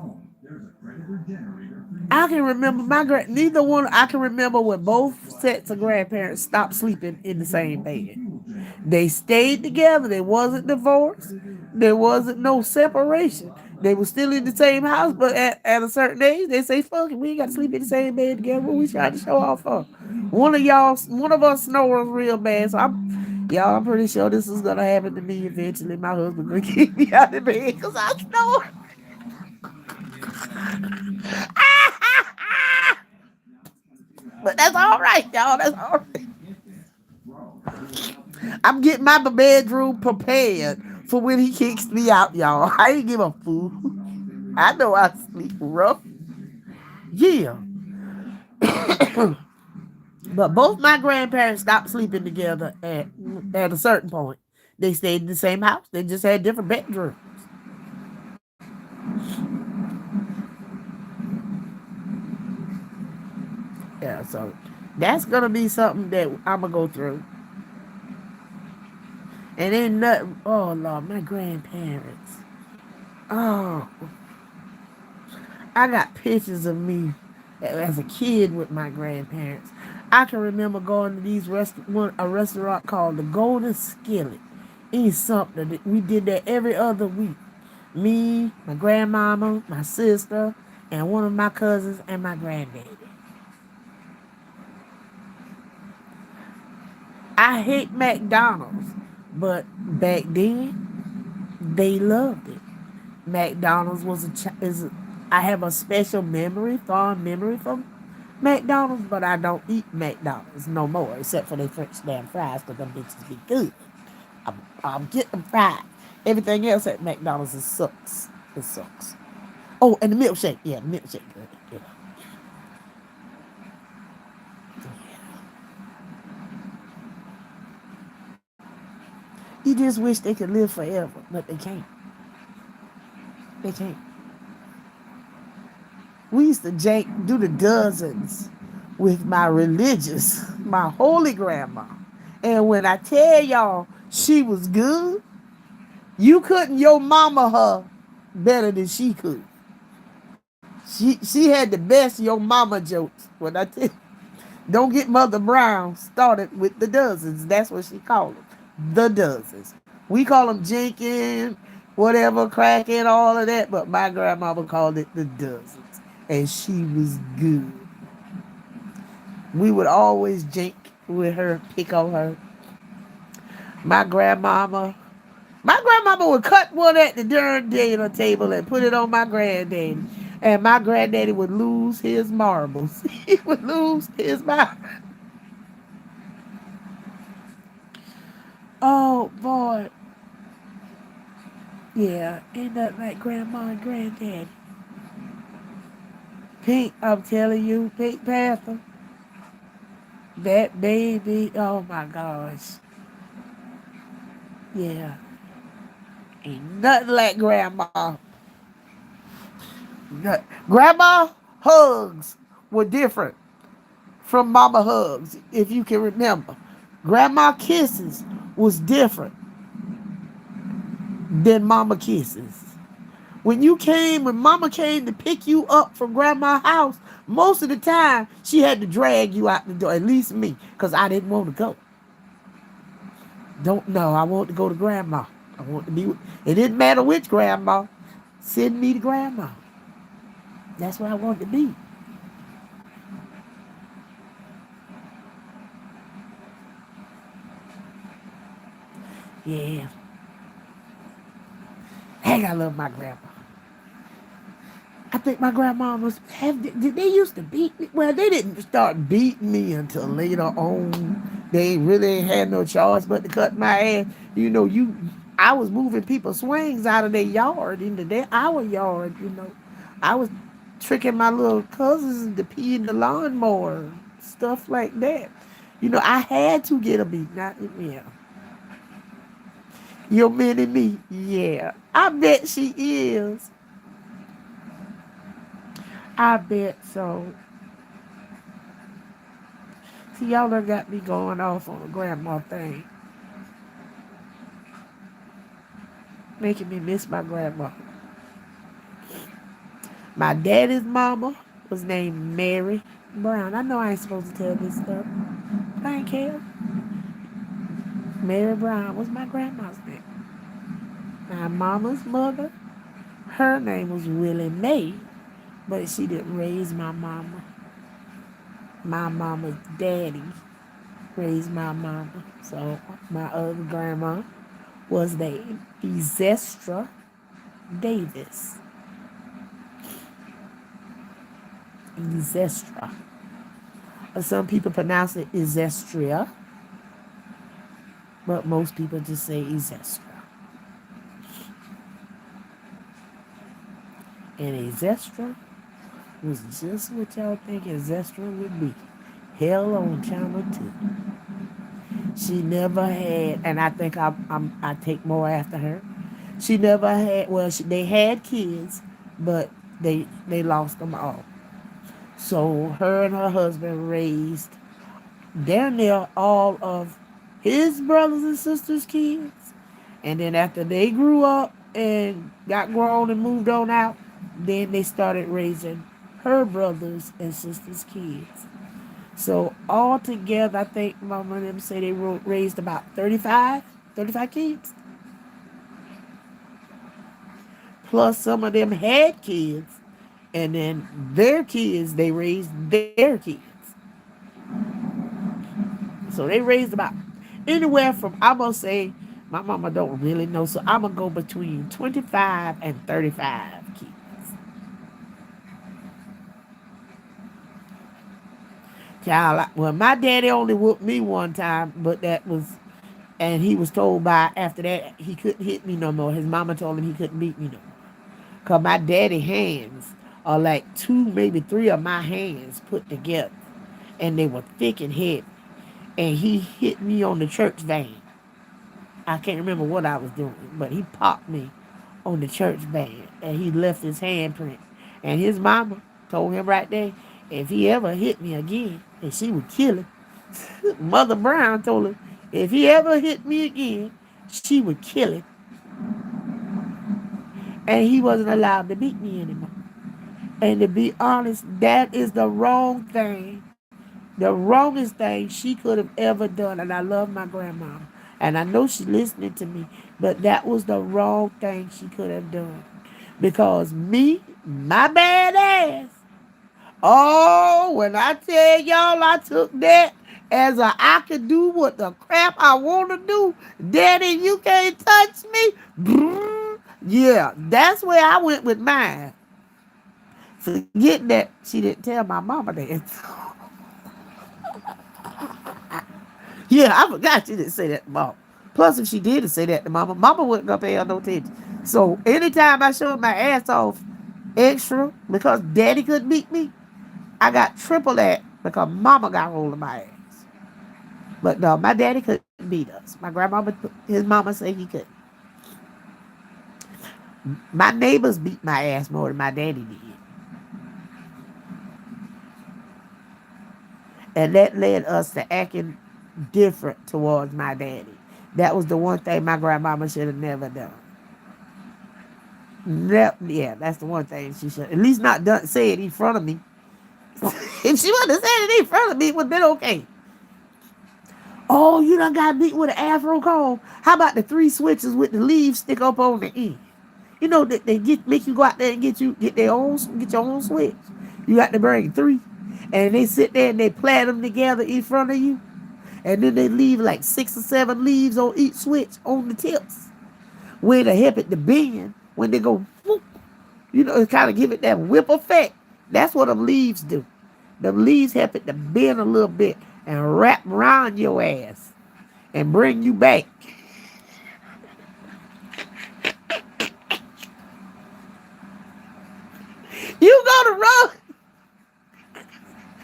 I can remember neither one. I can remember when both sets of grandparents stopped sleeping in the same bed. They stayed together. They wasn't divorced. There wasn't no separation. They were still in the same house, but at a certain age, they say, "Fuck it, we ain't got to sleep in the same bed together." What we trying to show off for? One of us snores real bad, so I'm pretty sure this is gonna happen to me eventually. My husband gonna kick me out of bed because I snore. But that's all right, y'all. That's all right. I'm getting my bedroom prepared for when he kicks me out, y'all. I ain't give a fool. I know I sleep rough. Yeah. But both my grandparents stopped sleeping together at a certain point. They stayed in the same house. They just had different bedrooms. Yeah, so that's gonna be something that I'm gonna go through. And then nothing. Oh Lord, my grandparents. Oh, I got pictures of me as a kid with my grandparents. I can remember going to a restaurant called the Golden Skillet. It's something that we did that every other week. Me, my grandmama, my sister, and one of my cousins and my granddaddy. I hate McDonald's, but back then they loved it. McDonald's I have a special memory, fond memory from McDonald's, but I don't eat McDonald's no more, except for their French damn fries, because them bitches be good. I'm getting fried. Everything else at McDonald's sucks. It sucks. Oh, and the milkshake. Yeah, the milkshake. Yeah. You just wish they could live forever, but they can't. They can't. We used to do the dozens with my holy grandma. And when I tell y'all she was good, you couldn't your mama her better than she could. She had the best your mama jokes. When I tell you, don't get Mother Brown started with the dozens. That's what she called them. The dozens. We call them jinking, whatever, cracking, all of that. But my grandmama called it the dozens. And she was good. We would always jink with her, pick on her. My grandmama, my grandmama would cut one at the dinner table and put it on my granddaddy. And my granddaddy would lose his marbles. He would lose his marbles. Oh boy. Yeah, ain't that like grandma and granddaddy? Pink, I'm telling you, Pink Panther. That baby, oh my gosh. Yeah. Ain't nothing like grandma. Grandma hugs were different from mama hugs, if you can remember. Grandma kisses was different than mama kisses. When mama came to pick you up from grandma's house, most of the time she had to drag you out the door, at least me, because I didn't want to go. Don't know. I want to go to grandma. I want to be with, it didn't matter which grandma. Send me to grandma. That's where I wanted to be. Yeah. Heck, I love my grandma. I think my grandma was did they used to beat me? Well, they didn't start beating me until later on. They really ain't had no choice but to cut my ass. I was moving people's swings out of their yard into our yard. I was tricking my little cousins to pee in the lawnmower, stuff like that. I had to get a beat. Not yeah. Your mini me, yeah. I bet she is. I bet so. See, y'all done got me going off on a grandma thing, making me miss my grandma. My daddy's mama. was named Mary Brown. I know I ain't supposed to tell this stuff, but I ain't care. Mary Brown was my grandma's name. My mama's mother, her name was Willie Mae, but she didn't raise my mama. My mama's daddy raised my mama. So my other grandma was named Ezestra Davis. Ezestra. Some people pronounce it Ezestria, but most people just say Ezestra. And Ezestra was just what y'all think Ezestra would be. Hell on Channel 2. She never had, and I think I take more after her. She never had, well, they had kids, but they lost them all. So her and her husband raised damn near all of his brothers and sisters' kids. And then after they grew up and got grown and moved on out, then they started raising her brothers and sisters' kids. So altogether, I think Mama and them say they raised about 35 kids. Plus some of them had kids. And then their kids, they raised their kids. So they raised about anywhere from, I'm going to say, my mama don't really know, so I'm going to go between 25 and 35 kids. Child, well, my daddy only whooped me one time, but that was, and he was told by, after that, he couldn't hit me no more. His mama told him he couldn't beat me no more. Because my daddy hands are like two, maybe three of my hands put together. And they were thick and heavy. And he hit me on the church van. I can't remember what I was doing, but he popped me on the church van. And he left his handprint. And his mama told him right there, if he ever hit me again, and she would kill him. Mother Brown told him, if he ever hit me again, she would kill him. And he wasn't allowed to beat me anymore. And to be honest, that is the wrong thing. The wrongest thing she could have ever done. And I love my grandma. And I know she's listening to me. But that was the wrong thing she could have done. Because me, my bad ass. Oh, when I tell y'all I took that as I could do what the crap I want to do. Daddy, you can't touch me. Yeah, that's where I went with mine. Forget that she didn't tell my mama that. Yeah, I forgot she didn't say that to mama. Plus, if she did say that to mama, mama wouldn't go pay her no attention. So anytime I showed my ass off extra because daddy couldn't beat me, I got triple that because mama got hold of my ass. But no, my daddy couldn't beat us. My grandmama, his mama said he couldn't. My neighbors beat my ass more than my daddy did. And that led us to acting different towards my daddy. That was the one thing my grandmama should have never done. Yeah, that's the one thing she should at least not done say it in front of me. If she wouldn't have said it in front of me, it would have been okay. Oh, you done got beat with an afro comb. How about the 3 switches with the leaves stick up on the end? You know that they make you go out there and get your own switch. You got to bring 3, and they sit there and they plant them together in front of you, and then they leave like 6 or 7 leaves on each switch on the tips, where to help it to bend when they go. Whoop, it kind of give it that whip effect. That's what them leaves do. Them leaves help it to bend a little bit and wrap around your ass and bring you back. You go to run,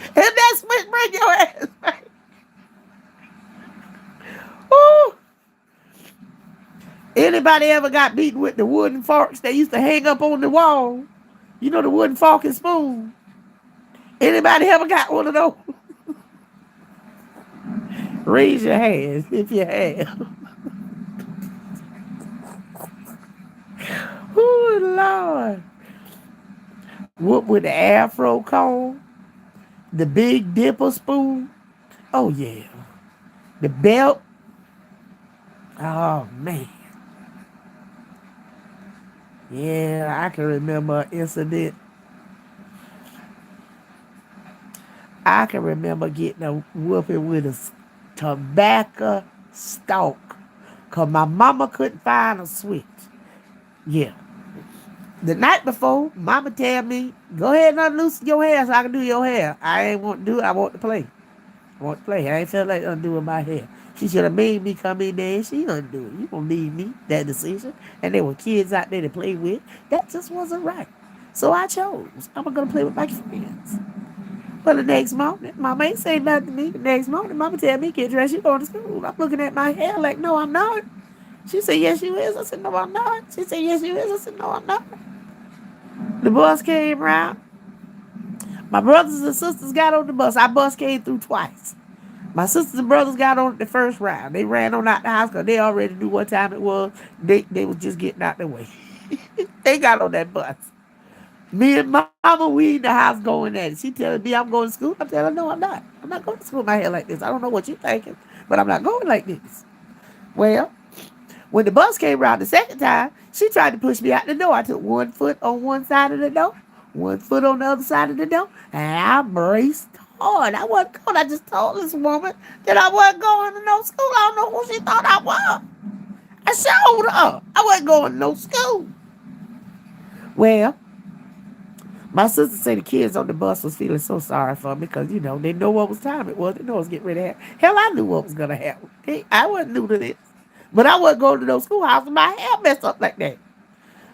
and that switch bring your ass back. Ooh. Anybody ever got beaten with the wooden forks they used to hang up on the wall? You know the wooden fork and spoon? Anybody ever got one of those? Raise your hands if you have. Oh, Lord. Whoop with the afro comb, the big dipper spoon. Oh yeah. The belt. Oh man. Yeah, I can remember an incident. I can remember getting a whooping with a tobacco stalk. Cause my mama couldn't find a switch. Yeah. The night before, mama tell me, go ahead and unloosen your hair so I can do your hair. I ain't want to do it, I want to play. I want to play. I ain't feel like undoing my hair. She should have made me come in there and she undo it. You gonna leave me that decision. And there were kids out there to play with. That just wasn't right. So I chose. I'm gonna play with my friends. But the next morning, mama ain't say nothing to me. The next morning, mama tell me, get dressed, you going to school. I'm looking at my hair like, no, I'm not. She said, yes, you is. I said, no, I'm not. She said, yes, you is. I said, no, I'm not. The bus came around. My brothers and sisters got on the bus. Our bus came through twice. My sisters and brothers got on the first round. They ran on out the house because they already knew what time it was. They was just getting out the way. They got on that bus. Me and mama, we in the house going at it. She telling me I'm going to school. I'm telling her, no, I'm not. I'm not going to school with my hair like this. I don't know what you're thinking, but I'm not going like this. Well, when the bus came around the second time, she tried to push me out the door. I took 1 foot on one side of the door, 1 foot on the other side of the door, and I braced hard. I wasn't going. I just told this woman that I wasn't going to no school. I don't know who she thought I was. I showed her. I wasn't going to no school. Well, my sister said the kids on the bus was feeling so sorry for me because, they know what was time it was. They know it was getting ready to happen. Hell, I knew what was going to happen. I wasn't new to this. But I wasn't going to no schoolhouse with my hair messed up like that.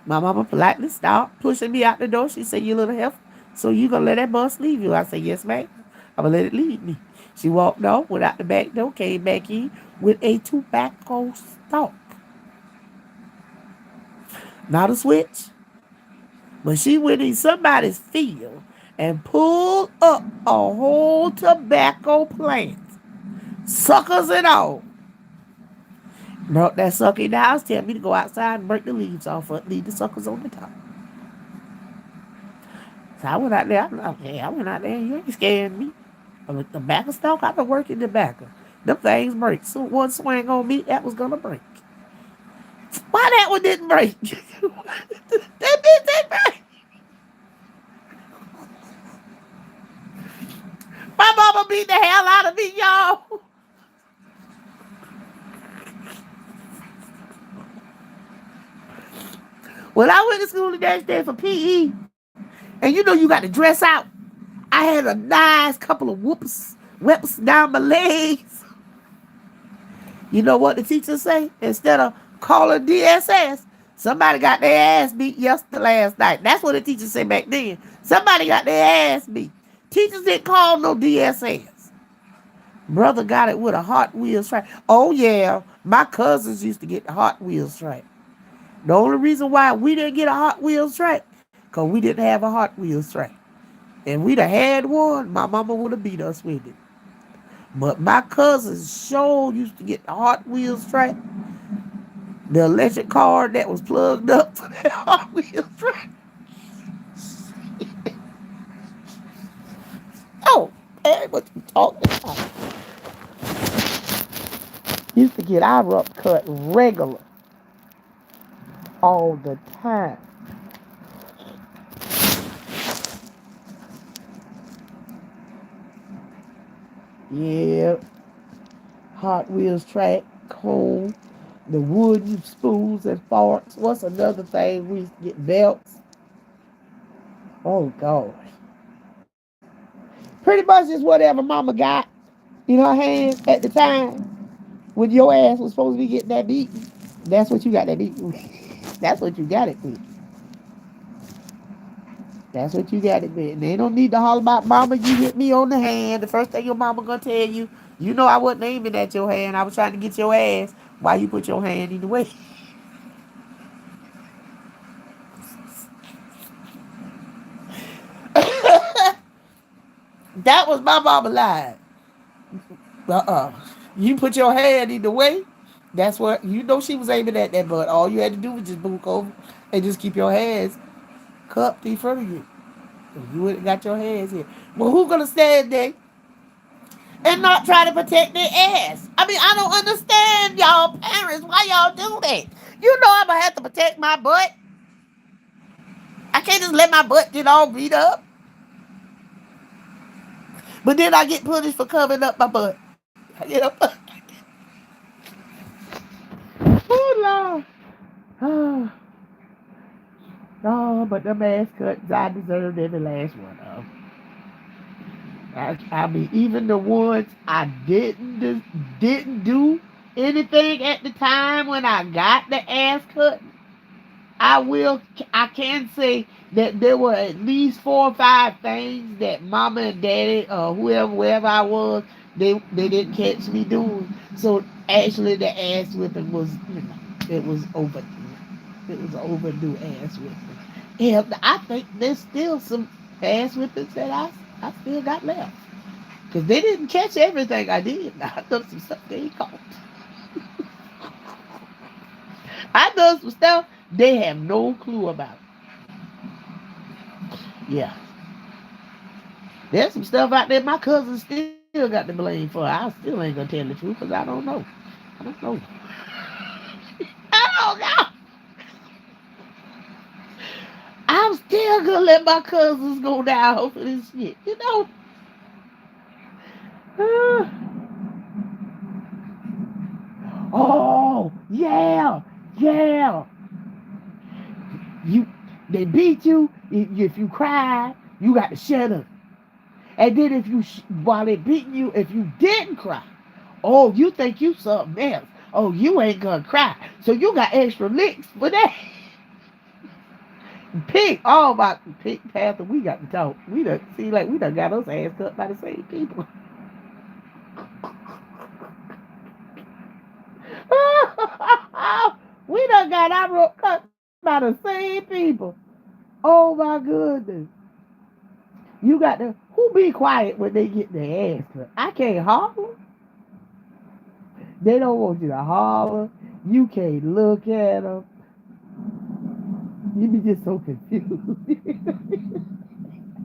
My mama politely stopped pushing me out the door. She said, you little heifer, so you going to let that bus leave you? I said, yes, ma'am. I'm going to let it leave me. She walked off, went out the back door, came back in with a tobacco stalk. Not a switch. But she went in somebody's field and pulled up a whole tobacco plant, suckers and all. Brought that sucker in the house, tell me to go outside and break the leaves off of it, leave the suckers on the top. So I went out there, I'm like, hey, I went out there, you ain't scaring me. I'm like, tobacco stalk, I've been working tobacco. Them things break. So one swing on me, that was gonna break. Why that one didn't break? That bitch didn't break. My mama beat the hell out of me, y'all. When I went to school the next day for PE, and you got to dress out, I had a nice couple of whips down my legs. You know what the teacher say? Instead of calling DSS, somebody got their ass beat last night. That's what the teacher said back then. Somebody got their ass beat. Teachers didn't call no DSS. Brother got it with a Hot Wheels track. Oh yeah, my cousins used to get the Hot Wheels track. The only reason why we didn't get a Hot Wheels track, because we didn't have a Hot Wheels track. And we'd have had one, my mama would have beat us with it. But my cousins sure used to get the Hot Wheels track, the electric car that was plugged up to that Hot Wheels track. Oh, man, what you talking about? Used to get our up cut regular all the time. Yeah, Hot Wheels track, cone, the wooden spoons and forks. What's another thing? We used to get belts. Oh, gosh. Pretty much just whatever mama got in her hands at the time when your ass was supposed to be getting that beating. That's what you got that beating with. That's what you got it with. That's what you got it with. And they don't need to holler about mama, you hit me on the hand. The first thing your mama gonna tell you, I wasn't aiming at your hand. I was trying to get your ass. Why you put your hand in the way? That was my mama line. You put your hand in the way. That's what she was aiming at that butt. All you had to do was just book over and just keep your hands cupped in front of you. You would have got your hands here. Well, who gonna stand there and not try to protect their ass? I mean, I don't understand y'all parents. Why y'all do that? You know I'm gonna have to protect my butt. I can't just let my butt get all beat up. But then I get punished for covering up my butt. You know? Oh, Lord. Oh, oh, but the mass cuts, I deserved every last one of them. I mean, even the ones I didn't do anything at the time when I got the ass cut, I will. I can say that there were at least 4 or 5 things that Mama and Daddy or whoever, wherever I was, they didn't catch me doing. So actually, the ass whipping was, it was overdue. It was overdue ass whipping. Yeah, I think there's still some ass whippings that I still got left. Because they didn't catch everything I did. I done some stuff they ain't caught. I done some stuff they have no clue about. Yeah. There's some stuff out there my cousin still got the blame for. I still ain't gonna tell the truth because I don't know. I don't know. I don't know. I'm still gonna let my cousins go down for this shit. You know? Oh, yeah. Yeah. You they beat you. If you cry, you got to shut up. And then if you while they beating you, if you didn't cry, oh, you think you something else. Oh, you ain't gonna cry. So you got extra licks for that. Pink, oh my Pink Panther, we got to talk. We done see like we done got us ass cut by the same people. We done got our rope cut by the same people. Oh my goodness. You got to who be quiet when they get their ass cut? I can't holler. They don't want you to holler. You can't look at them. You be just so confused.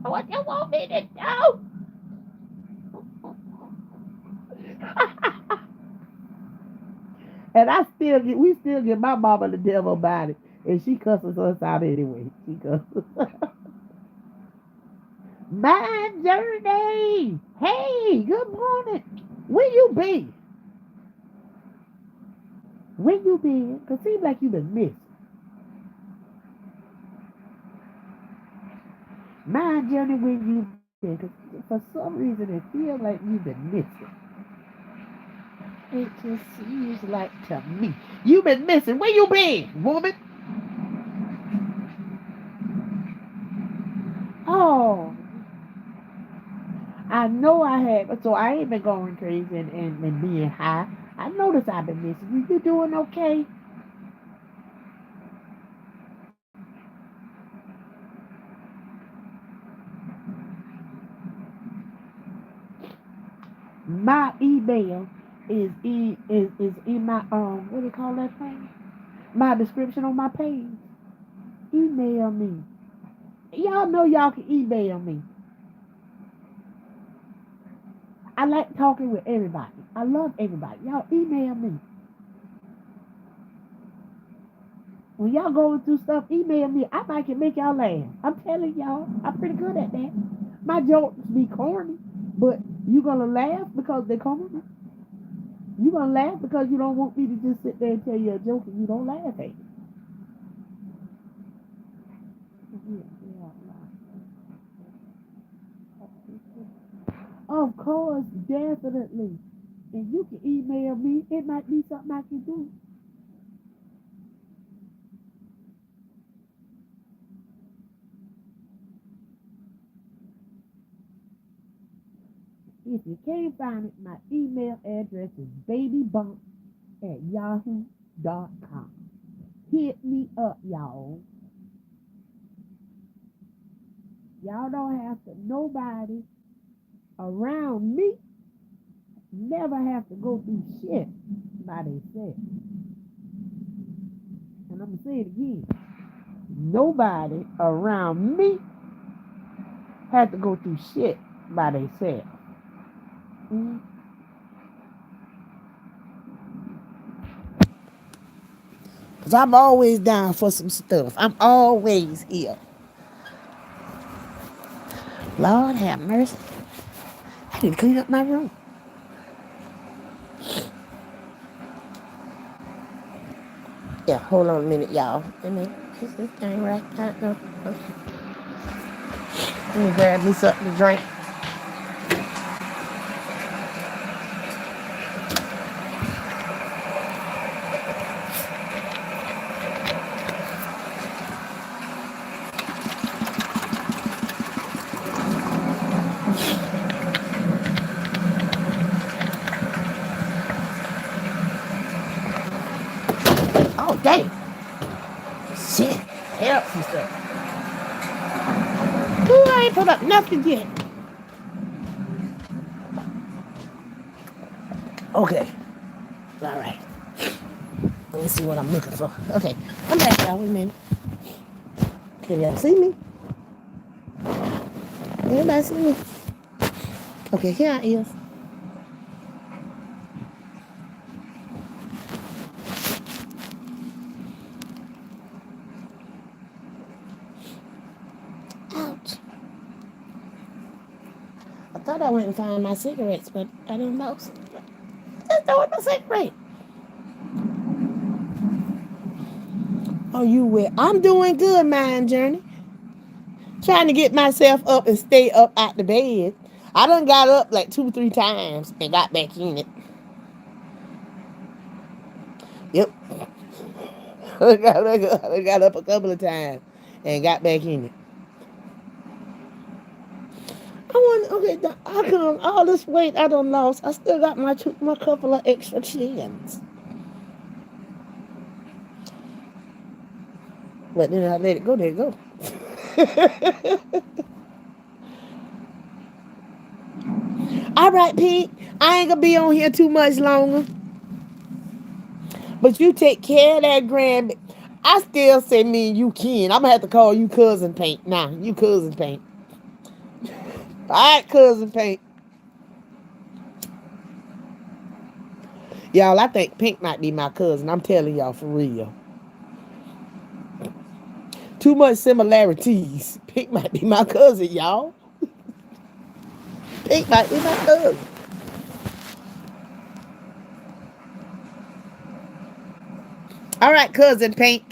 What you want me to do? And we still get my mama the devil about it. And she cusses us out anyway. She cusses. My journey. Hey, good morning. Where you been? Where you been? Cause seems like you been missing. My journey, where you been? Cause for some reason it feels like you've been missing. It just seems like to me. You been missing. Where you been, woman? Oh, I know I have. So I ain't been going crazy and being high. I notice I've been missing you. You doing okay? My email is in my what do you call that thing? My description on my page. Email me. Y'all know y'all can email me. I like talking with everybody. I love everybody. Y'all email me. When y'all going through stuff, email me. I might can make y'all laugh. I'm telling y'all, I'm pretty good at that. My jokes be corny, but you gonna laugh because they're corny. You gonna laugh because you don't want me to just sit there and tell you a joke and you don't laugh at it. Of course, definitely. And you can email me. It might be something I can do. If you can't find it, my email address is babybump@yahoo.com. Hit me up, y'all. Y'all don't have to, nobody around me never have to go through shit by themselves. And I'm going to say it again. Nobody around me had to go through shit by themselves. Mm. Cause I'm always down for some stuff. I'm always here. Lord have mercy. I need to clean up my room. Yeah, hold on a minute, y'all. Let me get this thing right. No. Let me grab me something to drink. Oh, dang. Shit. Help some stuff. Ooh, I ain't put up nothing yet. Okay. All right. Let me see what I'm looking for. Okay. I'm back, y'all. Wait a minute. Can y'all see me? Anybody see me? Okay, here I is. Ouch. I thought I went and found my cigarettes, but I didn't know. Just throw my cigarette. Oh, you will. I'm doing good, mind journey. Trying to get myself up and stay up out the bed. I done got up like 2, 3 times and got back in it. Yep. I got up a couple of times and got back in it. I want, okay, I come all this weight I done lost. I still got my couple of extra chins. But then I let it go, there it go. All right, Pete. I ain't gonna be on here too much longer. But you take care of that grandbaby. I still say me and you kin. I'm gonna have to call you cousin Paint. Nah, you cousin Paint. All right, cousin Paint. Y'all, I think Pink might be my cousin. I'm telling y'all for real. Too much similarities. Pink might be my cousin, y'all. Pink might be my cousin. All right, cousin Pink.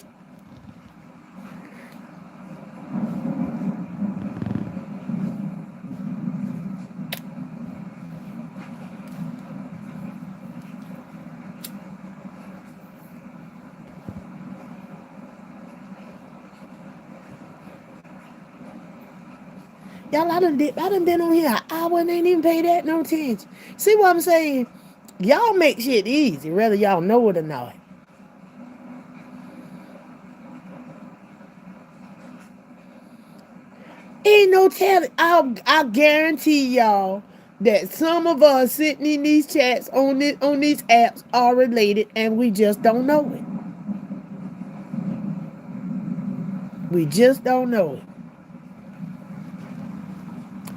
Y'all, I done been on here an hour and ain't even paid that no attention. See what I'm saying? Y'all make shit easy, whether y'all know it or not. Ain't no telling. I guarantee y'all that some of us sitting in these chats on these apps are related, and we just don't know it. We just don't know it.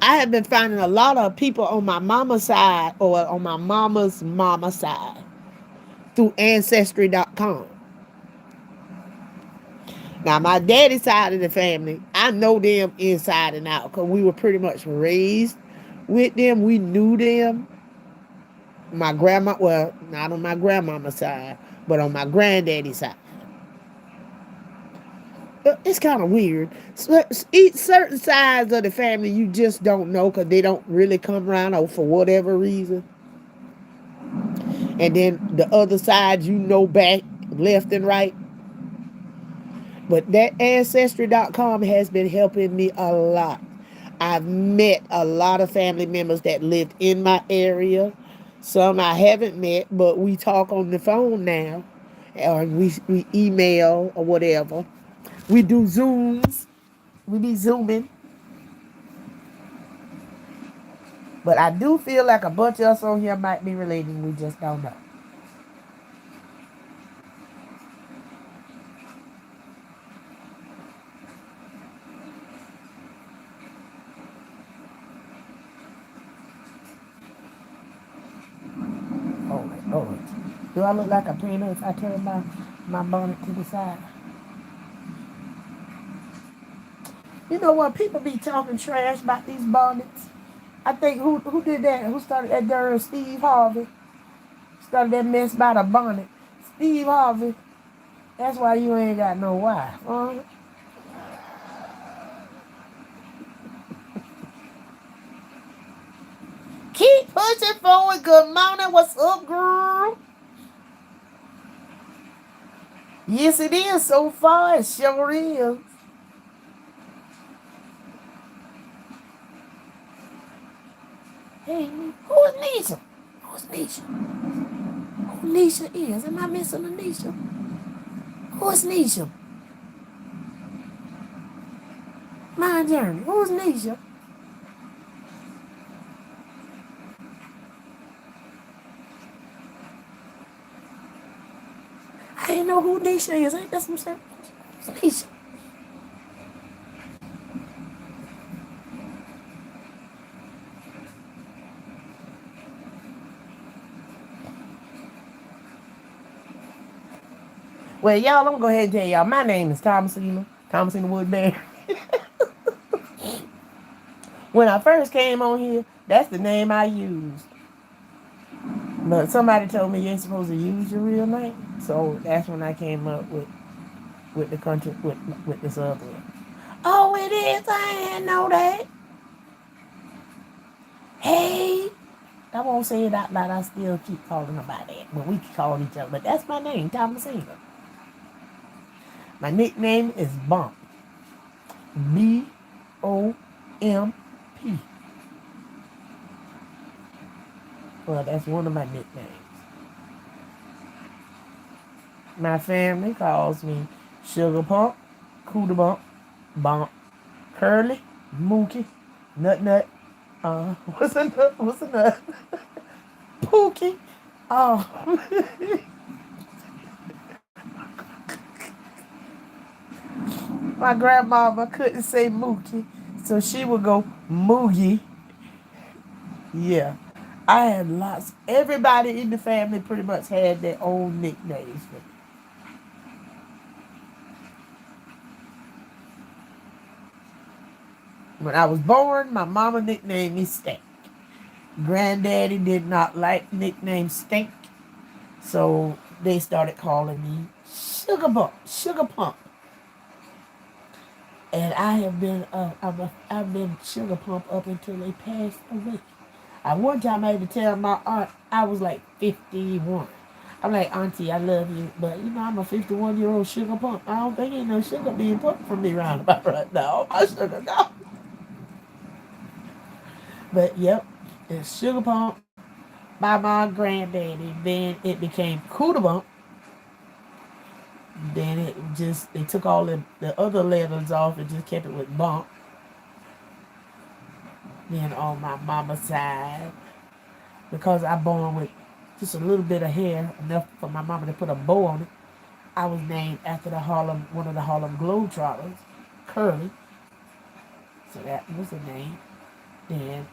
I have been finding a lot of people on my mama's side or on my mama's mama side through Ancestry.com. Now, my daddy's side of the family, I know them inside and out because we were pretty much raised with them. We knew them. My grandma, well, not on my grandmama's side, but on my granddaddy's side. It's kind of weird. Each certain sides of the family you just don't know because they don't really come around or for whatever reason. And then the other side you know back, left and right. But that Ancestry.com has been helping me a lot. I've met a lot of family members that lived in my area. Some I haven't met, but we talk on the phone now. Or we email or whatever. We do Zooms. We be Zooming. But I do feel like a bunch of us on here might be related. We just don't know. Do I look like a painter if I turn my bonnet to the side? You know what? People be talking trash about these bonnets. I think who did that? Who started that during Steve Harvey? Started that mess about a bonnet. Steve Harvey. That's why you ain't got no wife. Keep pushing forward. Good morning. What's up, girl? Yes, it is so far. It sure is. Hey, who is Nisha? Who's Nisha? Who Nisha is? Am I missing a Nisha? Who is Nisha? My journey. Who's Nisha? I didn't know who Nisha is. Ain't that some shit? Nisha. Well, y'all, I'm gonna go ahead and tell y'all. My name is Thomasina. Thomasina Woodbury. When I first came on here, that's the name I used. But somebody told me you ain't supposed to use your real name. So that's when I came up with the country with this other one. Oh, it is. I didn't know that. Hey, I won't say it out loud. I still keep calling about that. But we can call each other. But that's my name, Thomasina. My nickname is Bump. BOMP. Well, that's one of my nicknames. My family calls me Sugar Pump, Cooter Bump, Bump, Curly, Mookie, Nut Nut. What's a nut? What's a nut? Pookie. Oh, my grandmama couldn't say Mookie, so she would go Moogie. Yeah. I had lots. Everybody in the family pretty much had their own nicknames for me. When I was born, my mama nicknamed me Stank. Granddaddy did not like nickname Stink, so they started calling me Sugar Bump, Sugar Pump. And I have been, I've been Sugar Pump up until they passed away. One time I had to tell my aunt I was like 51. I'm like, Auntie, I love you, but you know I'm a 51-year-old sugar pump. I don't think ain't no sugar being pumped from me round about right now. My sugar gone. But yep, it's sugar pump by my granddaddy. Then it became Cooter Bump. Then it just they took all the other letters off and just kept it with Bump. Then on my mama's side, because I born with just a little bit of hair, enough for my mama to put a bow on it, I was named after one of the Harlem Globetrotters, Curly. So that was the name. Then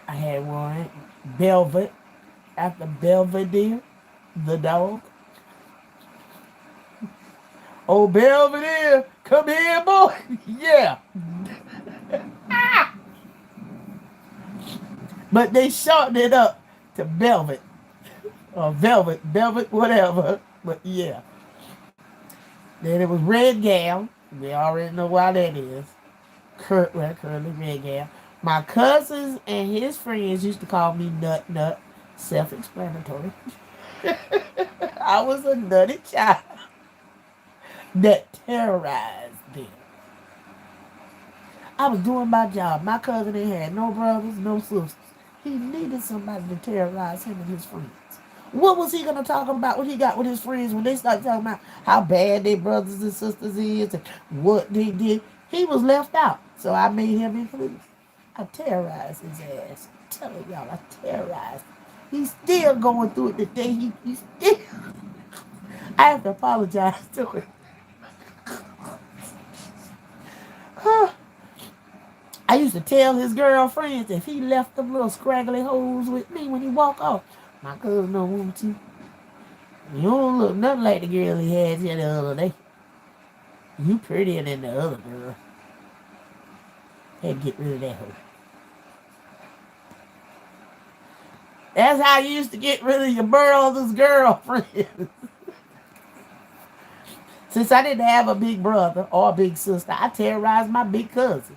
I had one, Velvet, after Belvedere, the dog. Oh, Belvedere, come here, boy. Yeah. But they shortened it up to Velvet. Or Velvet, whatever. But yeah. Then it was Red Gal. We already know why that is. Curly Red Gal. My cousins and his friends used to call me Nut Nut. Self-explanatory. I was a nutty child that terrorized them. I was doing my job. My cousin ain't had no brothers, no sisters. He needed somebody to terrorize him and his friends. What was he gonna talk about when he got with his friends when they started talking about how bad their brothers and sisters is and what they did? He was left out. So I made him included. I terrorized his ass. I'm telling y'all, I terrorized him. He's still going through it today. He still I have to apologize to him. I used to tell his girlfriends if he left them little scraggly holes with me when he walked off, My cousin don't want you. You don't look nothing like the girl he had here the other day. You prettier than the other girl. Had to get rid of that hoe. That's how you used to get rid of your brother's girlfriend. Since I didn't have a big brother or a big sister, I terrorized my big cousins.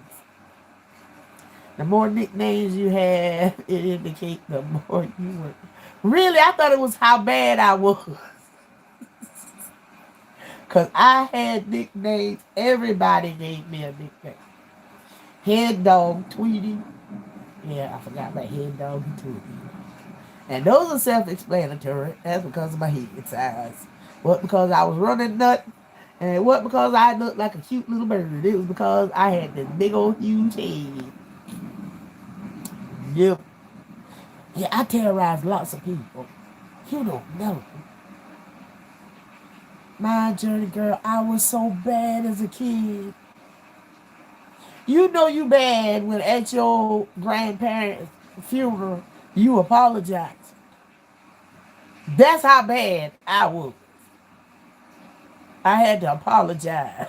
The more nicknames you have, it indicates the more you were. Really, I thought it was how bad I was. Because I had nicknames. Everybody gave me a nickname. Head Dog, Tweety. Yeah, I forgot about Head Dog and Tweety. And those are self-explanatory. That's because of my head size. What because I was running nut. And it wasn't because I looked like a cute little bird. It was because I had this big old huge head. Yep. Yeah, I terrorized lots of people. You don't know. My journey, girl, I was so bad as a kid. You know you bad when at your grandparents' funeral you apologize. That's how bad I was. I had to apologize.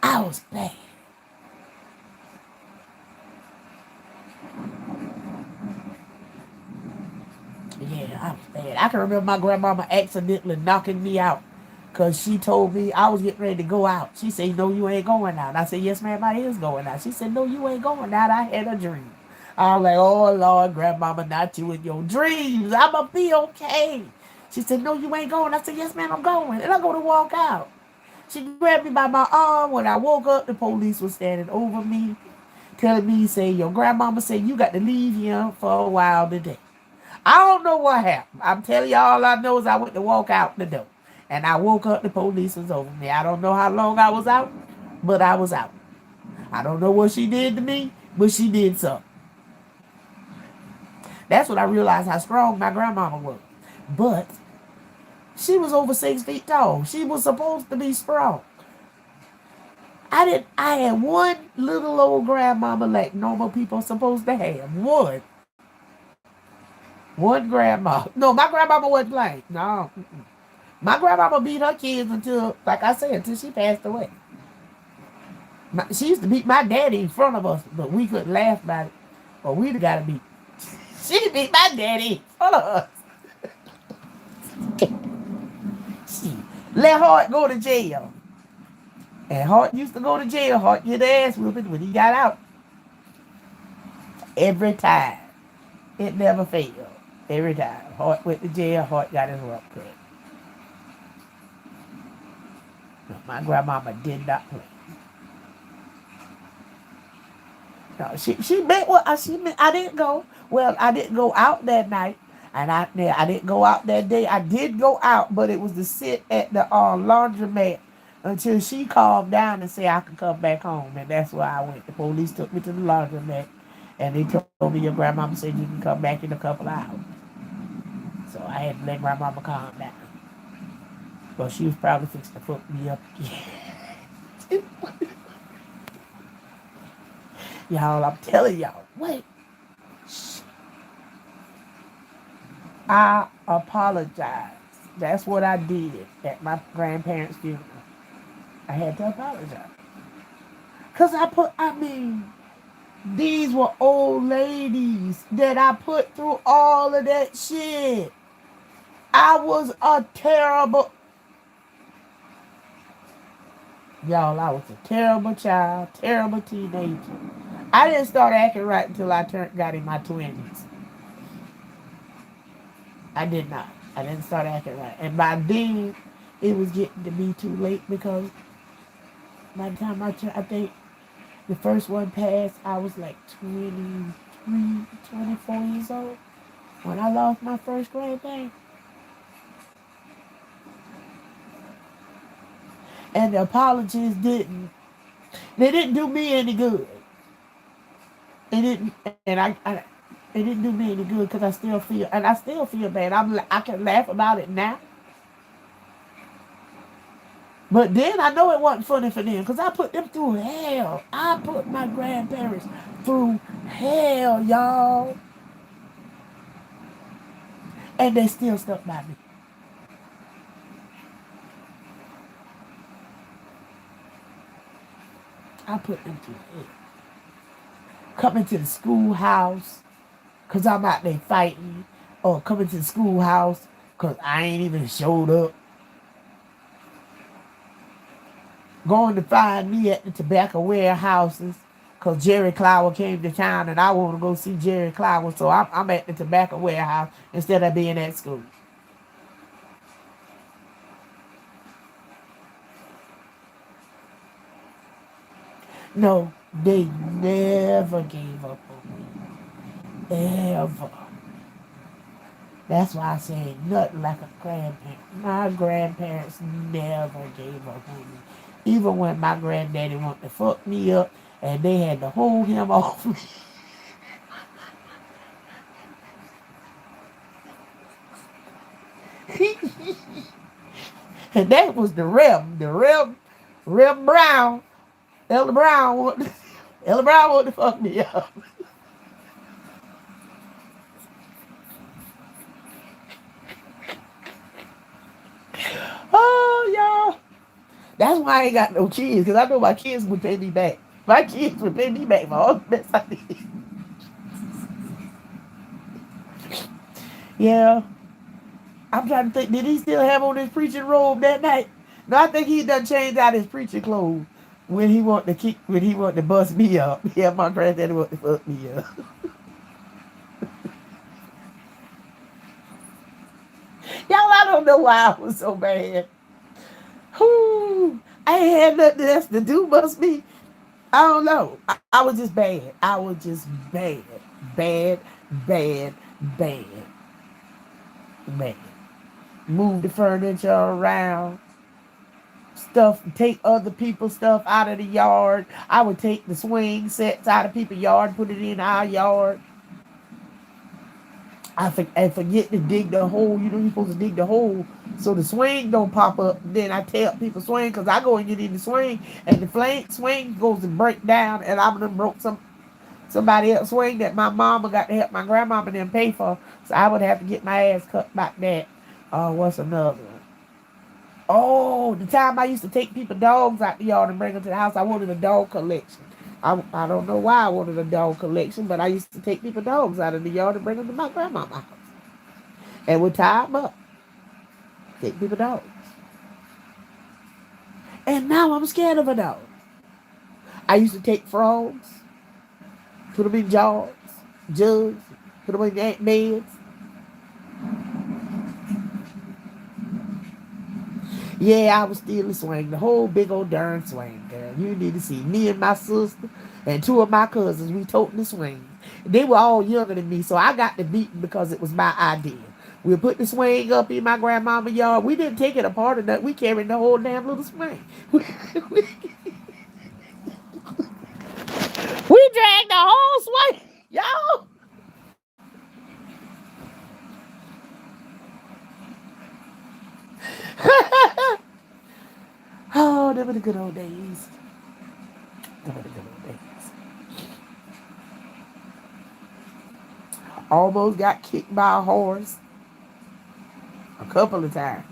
I was bad. Yeah, I was bad. I can remember my grandmama accidentally knocking me out because she told me I was getting ready to go out. She said, no, you ain't going out. I said, yes, ma'am, I is going out. She said, no, you ain't going out. I had a dream. I was like, oh, Lord, grandmama, not you in your dreams. I'm going to be okay. She said, no, you ain't going. I said, yes, ma'am, I'm going. And I'm going to walk out. She grabbed me by my arm. When I woke up, the police was standing over me, telling me, say, your grandmama said you got to leave here for a while today. I don't know what happened. I'm telling you, all I know is I went to walk out the door. And I woke up, the police was over me. I don't know how long I was out, but I was out. I don't know what she did to me, but she did something. That's when I realized how strong my grandmama was. But she was over 6 feet tall. She was supposed to be strong. I had one little old grandmama like normal people supposed to have. One grandma. No, my grandmama wasn't playing. No. My grandmama beat her kids until, like I said, until she passed away. She used to beat my daddy in front of us, but we couldn't laugh about it. Or we'd have got to beat. She beat my daddy in front of us. She let Hart go to jail. And Hart used to go to jail. Hart get the ass whooping when he got out. Every time. It never failed. Every time. Hart went to jail, Hart got his rump cut. My grandmama did not play. No, she meant what she meant. I didn't go. Well, I didn't go out that night, and I didn't go out that day. I did go out, but it was to sit at the laundromat until she calmed down and said I could come back home, and that's where I went. The police took me to the laundromat, and they told me your grandmama said you can come back in a couple of hours. So I had to let grandmama calm down. Well, she was probably fixing to fuck me up again. Y'all, I'm telling y'all, wait. I apologize. That's what I did at my grandparents' funeral. I had to apologize. Because these were old ladies that I put through all of that shit. I was a terrible... Y'all, I was a terrible child, terrible teenager. I didn't start acting right until I got in my 20s. I did not. I didn't start acting right. And by then, it was getting to be too late because by the time I think the first one passed, I was like 23, 24 years old when I lost my first grandparent. And the apologies they didn't do me any good. It didn't, and it didn't do me any good because I still feel bad. I can laugh about it now. But then I know it wasn't funny for them because I put them through hell. I put my grandparents through hell, y'all. And they still stuck by me. I put them through hell. Coming to the schoolhouse because I'm out there fighting. Or coming to the schoolhouse because I ain't even showed up. Going to find me at the tobacco warehouses because Jerry Clower came to town and I want to go see Jerry Clower. So I'm at the tobacco warehouse instead of being at school. No, they never gave up on me. Ever. That's why I say nothing like a grandparent. My grandparents never gave up on me. Even when my granddaddy wanted to fuck me up and they had to hold him off me. And that was Reb Brown. Elder Brown wanted, Elder Brown wanted to fuck me up. Oh, y'all. That's why I ain't got no kids, because I know my kids would pay me back. My kids would pay me back for all the mess I did. Yeah. I'm trying to think, did he still have on his preaching robe that night? No, I think he done changed out his preaching clothes when he wanted to bust me up. Yeah, my granddaddy wanted to fuck me up. Y'all, I don't know why I was so bad. Whoo, I ain't had nothing else to do, must be. I don't know. I was just bad. I was just bad. Bad, bad, bad, bad. Move the furniture around. Stuff, take other people's stuff out of the yard. I would take the swing sets out of people's yard, put it in our yard. I forget to dig the hole. You know you're supposed to dig the hole so the swing don't pop up. Then I tear up people's swing because I go and get in the swing and the swing goes to break down and I'm gonna broke somebody else swing that my mama got to help my grandmama and them pay for. So I would have to get my ass cut back that. What's another one? Oh, the time I used to take people dogs out the yard and bring them to the house, I wanted a dog collection. I don't know why I wanted a dog collection, but I used to take people dogs out of the yard and bring them to my grandma's house. And would tie them up. Take people dogs. And now I'm scared of a dog. I used to take frogs, put them in jugs, put them in beds. Yeah, I was still a swing, the whole big old darn swing, girl. You need to see me and my sister and two of my cousins. We toting the swing. They were all younger than me, so I got the beating because it was my idea. We put the swing up in my grandmama's yard. We didn't take it apart or nothing. We carried the whole damn little swing. We dragged the whole swing, y'all. Oh, them were the good old days. Them were the good old days. Almost got kicked by a horse a couple of times.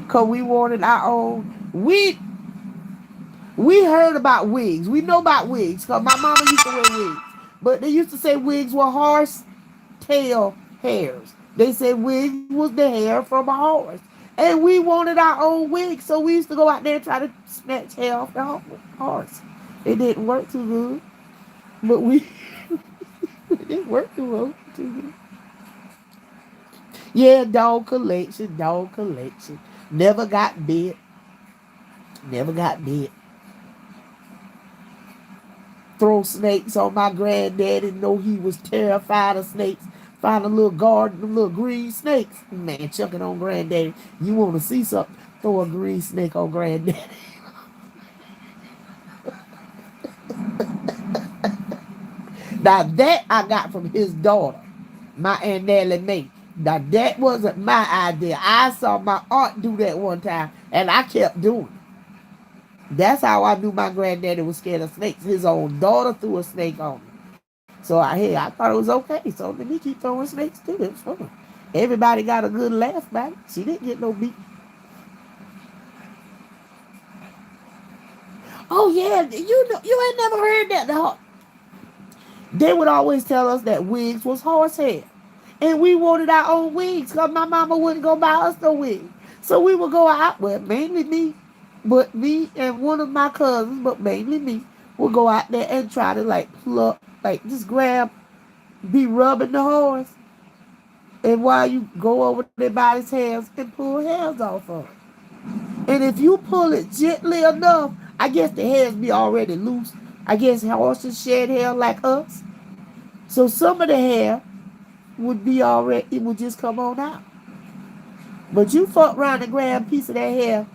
Cause we wanted our own. We heard about wigs. We know about wigs. Cause my mama used to wear wigs. But they used to say wigs were horse tail hairs. They said wigs was the hair from a horse. And we wanted our own wigs. So we used to go out there and try to snatch hair off the horse. It didn't work too good. But it didn't work too good. Yeah, dog collection, dog collection. Never got bit. Never got bit. Throw snakes on my granddaddy. Know he was terrified of snakes. Find a little garden, them little green snakes. Man, chucking on granddaddy. You want to see something? Throw a green snake on granddaddy. Now that I got from his daughter, my Aunt Nellie Mae. Now that wasn't my idea. I saw my aunt do that one time, and I kept doing it. That's how I knew my granddaddy was scared of snakes. His own daughter threw a snake on me. So I thought it was okay. So let me keep throwing snakes too. It was fun. Everybody got a good laugh about it. She didn't get no beat. Oh yeah, you ain't never heard that. They would always tell us that wigs was horsehair. And we wanted our own wigs because my mama wouldn't go buy us no wig. So we would go out, well, mainly me, but me and one of my cousins, but mainly me, would go out there and try to like pluck, like just grab, be rubbing the horse. And while you go over everybody's hairs and pull hairs off of it. And if you pull it gently enough, I guess the hairs be already loose. I guess horses shed hair like us. So some of the hair would be already, it would just come on out. But you fuck around and grab a piece of that hair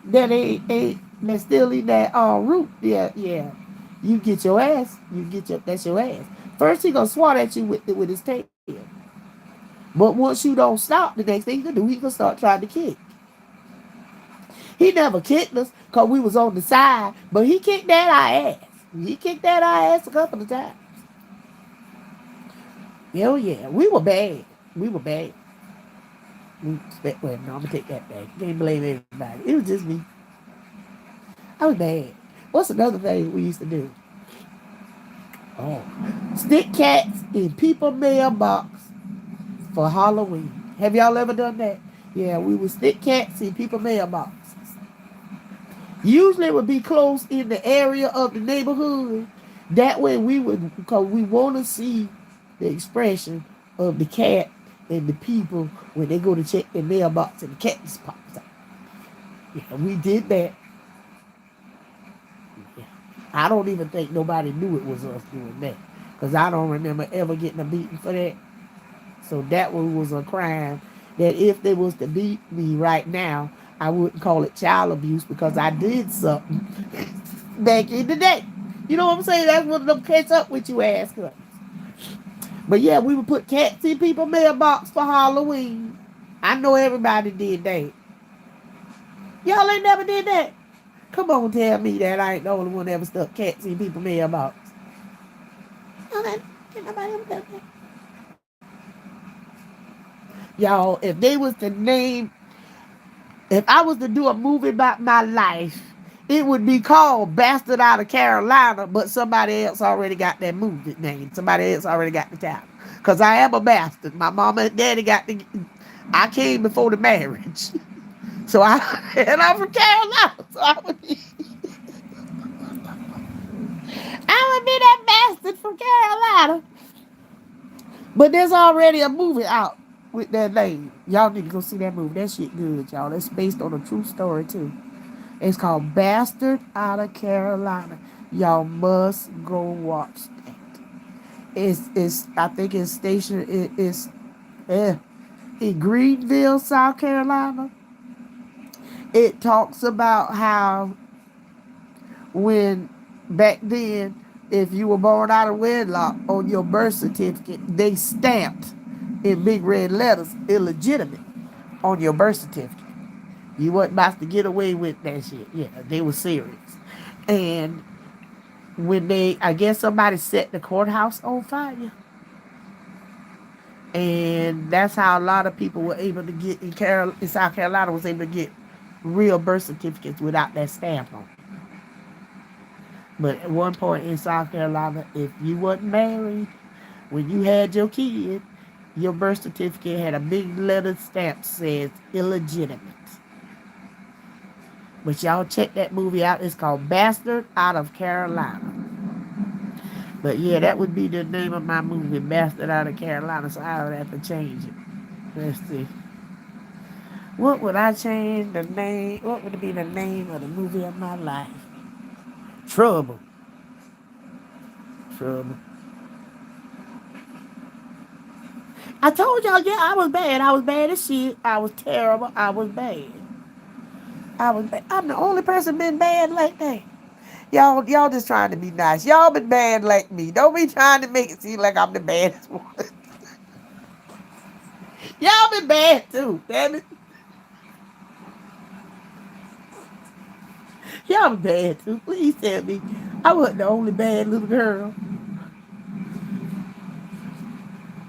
that ain't that's still in that root. Yeah. You get your ass. That's your ass. First he gonna swat at you with his tail. But once you don't stop, the next thing he can do, he can start trying to kick. He never kicked us because we was on the side, but he kicked that our ass. He kicked that our ass a couple of times. Hell yeah, we were bad. We were bad. Well, no, I'm gonna take that back. Can't blame everybody. It was just me. I was bad. What's another thing we used to do? Oh, stick cats in people mailbox for Halloween. Have y'all ever done that? Yeah, we would stick cats in people mailbox. Usually it would be close in the area of the neighborhood. That way we would, because we want to see the expression of the cat and the people when they go to check their mailbox and the cat just pops out. Yeah, we did that. Yeah. I don't even think nobody knew it was us doing that. Because I don't remember ever getting a beating for that. So that one was a crime that if they was to beat me right now, I wouldn't call it child abuse because I did something back in the day. You know what I'm saying? That's what them catch up with you ask us. But yeah, we would put cats in people's mailbox for Halloween. I know everybody did that. Y'all ain't never did that. Come on, tell me that I ain't the only one that ever stuck cats in people's mailbox. Nobody ever done that. Y'all, if I was to do a movie about my life, it would be called Bastard Out of Carolina, but somebody else already got that movie name. Somebody else already got the title. Because I am a bastard. My mama and daddy I came before the marriage. And I'm from Carolina. So I would be that bastard from Carolina. But there's already a movie out with that name. Y'all need to go see that movie. That shit good, y'all. That's based on a true story, too. It's called Bastard Out of Carolina. Y'all must go watch that. It's I think it's stationed in Greenville, South Carolina. It talks about how when back then, if you were born out of wedlock on your birth certificate, they stamped in big red letters illegitimate on your birth certificate. You wasn't about to get away with that shit. Yeah, they were serious. And I guess somebody set the courthouse on fire. And that's how a lot of people were able to get in South Carolina was able to get real birth certificates without that stamp on it. But at one point in South Carolina, if you wasn't married, when you had your kid, your birth certificate had a big letter stamp says illegitimate. But y'all check that movie out. It's called Bastard Out of Carolina. But yeah, that would be the name of my movie, Bastard Out of Carolina. So I would have to change it. Let's see. What would I change the name? What would be the name of the movie of my life? Trouble. Trouble. I told y'all, yeah, I was bad. I was bad as shit. I was terrible. I was bad. I'm the only person been bad like that. Y'all just trying to be nice. Y'all been bad like me. Don't be trying to make it seem like I'm the baddest one. Y'all been bad too. Damn it. Y'all been bad too. Please tell me I wasn't the only bad little girl.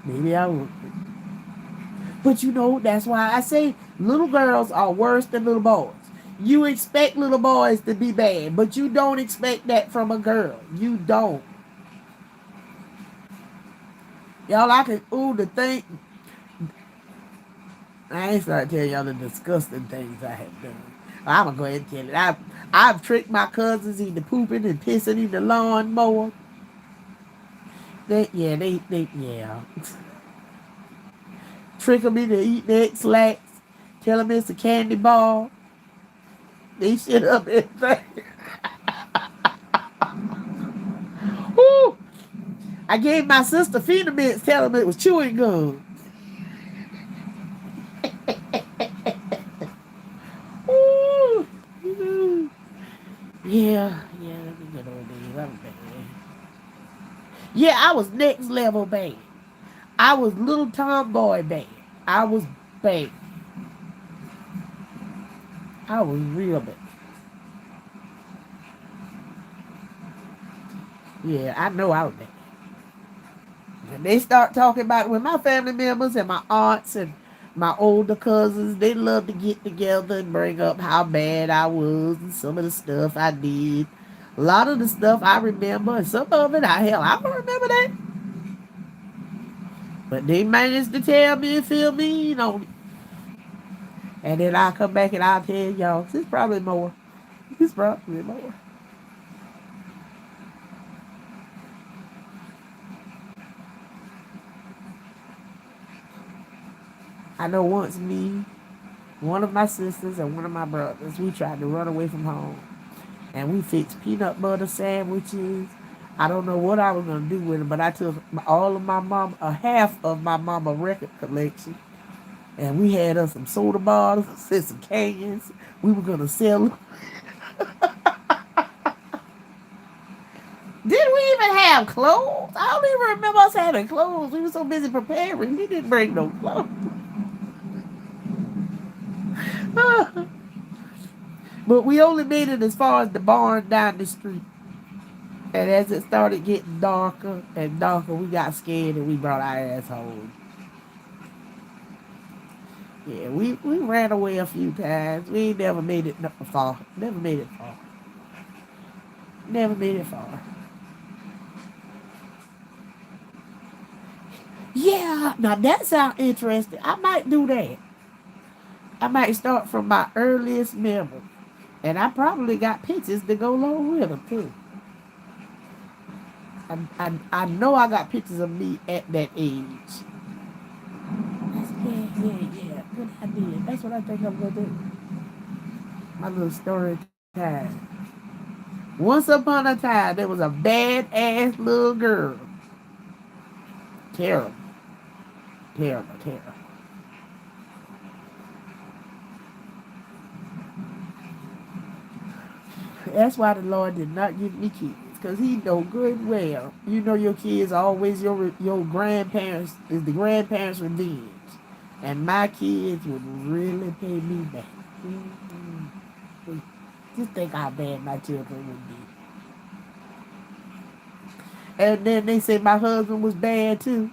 Maybe I would. But you know, that's why I say little girls are worse than little boys. You expect little boys to be bad, but you don't expect that from a girl. You don't. Y'all, I can, ooh, the thing. I ain't started telling y'all the disgusting things I have done. I'm gonna go ahead and tell it. I've tricked my cousins into pooping and pissing in the lawnmower. Yeah. Trick them into eating X-Lax. Tell them it's a candy bar. They shit up everything. Woo! I gave my sister Phenaments, telling them it was chewing gum. Woo! Yeah, let me get on these. I'm bad. Yeah, I was next level bad. I was little tomboy bad. I was bad. I was real bad. Yeah, I know I was bad. And they start talking about when my family members and my aunts and my older cousins, they love to get together and bring up how bad I was and some of the stuff I did. A lot of the stuff I remember, and some of it, I don't remember that. But they managed to tell me and feel mean on it. And then I come back and I'll tell y'all, it's probably more. It's probably more. I know once me, one of my sisters, and one of my brothers, we tried to run away from home. And we fixed peanut butter sandwiches. I don't know what I was gonna do with them, but I took all of my mom, a half of my mama record collection, and we had us some soda bottles and some cans. We were gonna sell them. Did we even have clothes? I don't even remember us having clothes. We were so busy preparing. We didn't bring no clothes. But we only made it as far as the barn down the street. And as it started getting darker and darker, we got scared and we brought our ass home. Yeah, we ran away a few times. We ain't never made it far. Never made it far. Never made it far. Yeah, now that sounds interesting. I might do that. I might start from my earliest memory. And I probably got pictures to go along with them, too. I know I got pictures of me at that age. Yeah. Good idea. That's what I think I'm going to do. My little story time. Once upon a time, there was a badass little girl. Terrible. Terrible. That's why the Lord did not give me kids. Because he know good well. You know your kids are always your grandparents, is the grandparents' revenge. And my kids would really pay me back. Mm-hmm. Just think how bad my children would be. And then they say my husband was bad too.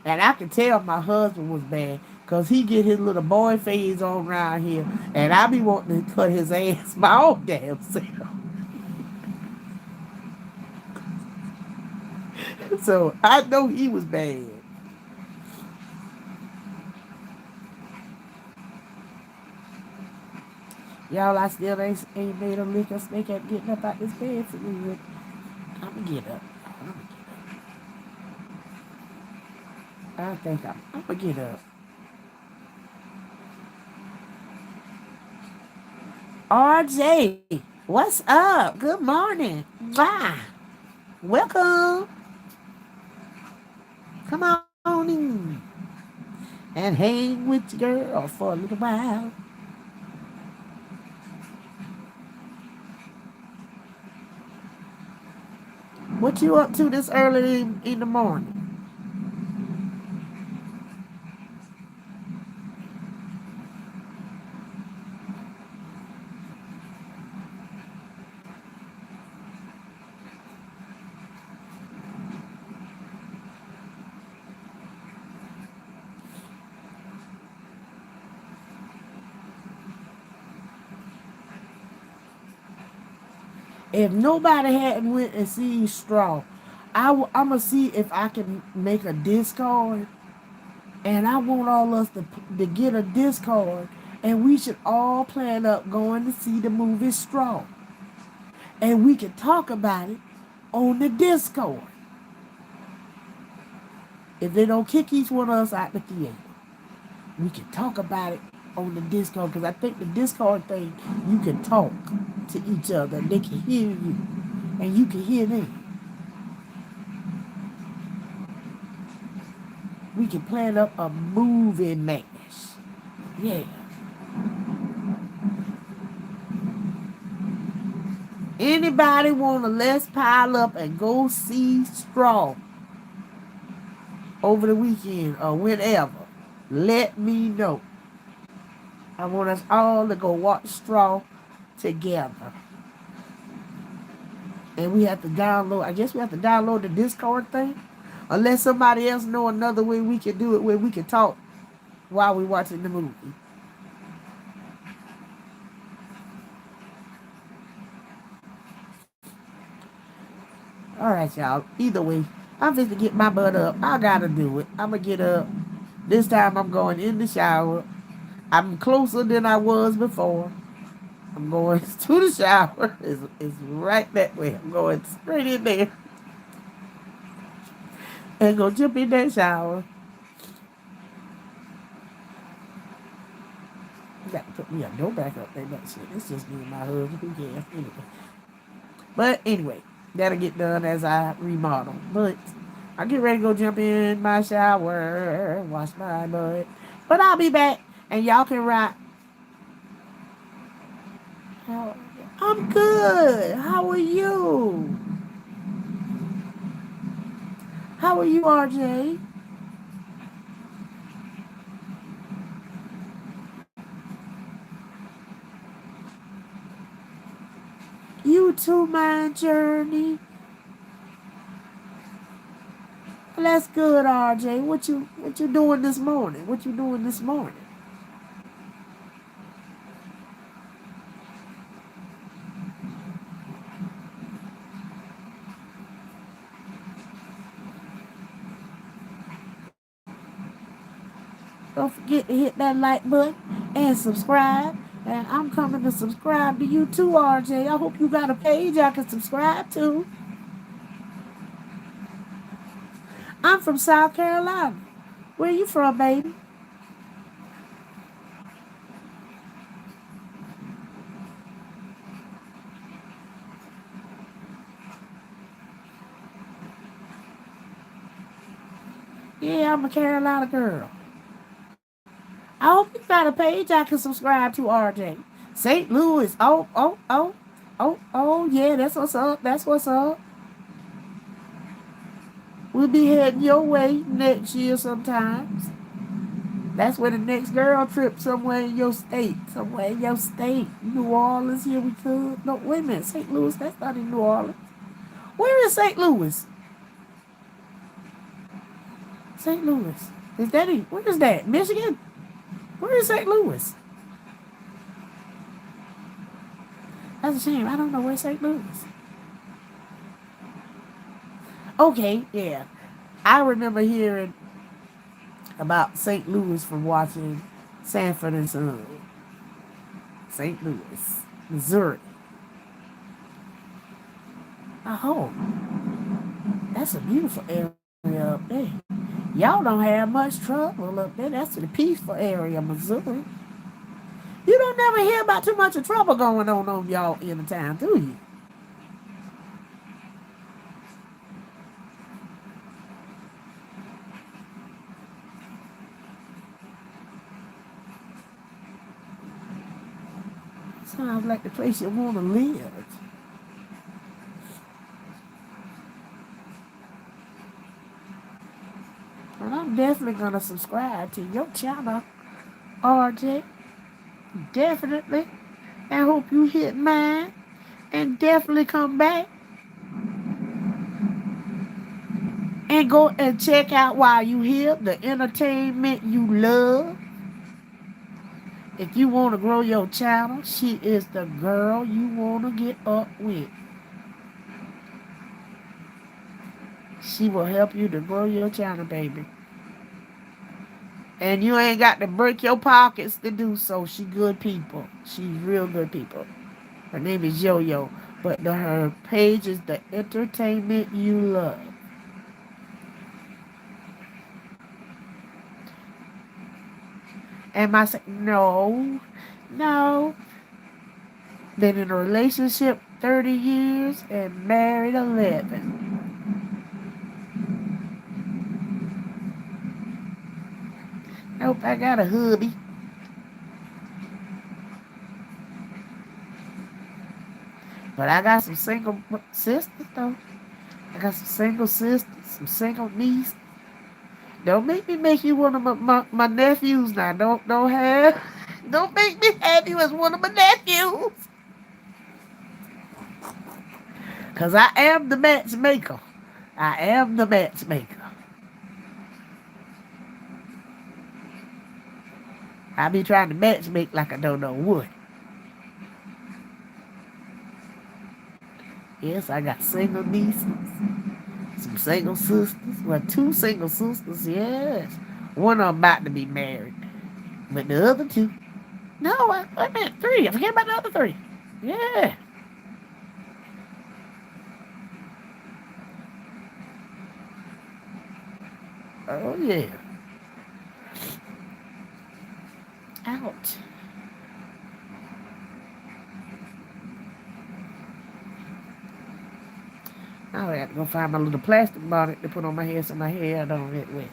And I could tell my husband was bad. Because he get his little boy phase on around here. And I be wanting to cut his ass my own damn self. So I know he was bad. Y'all, I still ain't made a lick of snake at getting up out this bed for me. I'ma get up. I'ma get up. I think I'ma get up. RJ, what's up? Good morning. Mwah. Welcome. Come on in and hang with your girl for a little while. What you up to this early in the morning? If nobody hadn't went and seen Straw, I'm going to see if I can make a Discord. And I want all us to get a Discord. And we should all plan up going to see the movie Straw. And we can talk about it on the Discord. If they don't kick each one of us out the theater, we can talk about it on the Discord. Because I think the Discord thing, you can talk to each other. They can hear you. And you can hear them. We can plan up a movie match. Yeah. Anybody want to let's pile up and go see Straw over the weekend or whenever? Let me know. I want us all to go watch Straw together. And we have to download, I guess we have to download the Discord thing. Unless somebody else know another way we can do it where we can talk while we're watching the movie. Alright, y'all. Either way, I'm just to get my butt up. I gotta do it. I'm gonna get up. This time I'm going in the shower. I'm closer than I was before. I'm going to the shower. It's right that way. I'm going straight in there. And go jump in that shower. You got to put me a door back up there. That shit. It's just me and my husband. Who cares? Anyway. But anyway, that'll get done as I remodel. But I get ready to go jump in my shower. Wash my butt. But I'll be back. And y'all can rock. I'm good. How are you? How are you, RJ? You too, my journey. That's good, RJ. What you doing this morning? What you doing this morning? Don't forget to hit that like button and subscribe. And I'm coming to subscribe to you too, RJ. I hope you got a page I can subscribe to. I'm from South Carolina. Where you from, baby? Yeah, I'm a Carolina girl. I hope you got a page I can subscribe to, RJ. St. Louis. Oh, yeah, that's what's up. That's what's up. We'll be heading your way next year sometimes. That's where the next girl trip somewhere in your state. Somewhere in your state. New Orleans, here we could. No, wait a minute. St. Louis, that's not in New Orleans. Where is St. Louis? St. Louis. Is that in, where is that? Michigan? Where is St. Louis? That's a shame. I don't know where St. Louis. Okay, yeah. I remember hearing about St. Louis from watching Sanford and Son. St. Louis, Missouri. Oh, that's a beautiful area up there. Y'all don't have much trouble up there. That's the peaceful area of Missouri. You don't never hear about too much of trouble going on y'all in the town, do you? Sounds like the place you want to live. And I'm definitely going to subscribe to your channel, RJ. Definitely. I hope you hit mine. And definitely come back. And go and check out while you here the entertainment you love. If you want to grow your channel, she is the girl you want to get up with. She will help you to grow your channel, baby. And you ain't got to break your pockets to do so. She good people. She's real good people. Her name is Yo-Yo. But her page is the entertainment you love. Am I saying no? No. Been in a relationship 30 years and married 11. Nope, I got a hubby. But I got some single sisters, though. I got some single sisters, some single nieces. Don't make me make you one of my nephews now. Don't make me have you as one of my nephews. Cause I am the matchmaker. I am the matchmaker. I be trying to matchmake like I don't know what. Yes, I got single nieces, some single sisters. Well, 2 single sisters, yes. One of them about to be married. But the other 2, no, I meant 3. I forget about the other 3. Yeah. Oh, yeah. Out. Now I got to go find my little plastic bonnet to put on my head so my hair don't get wet.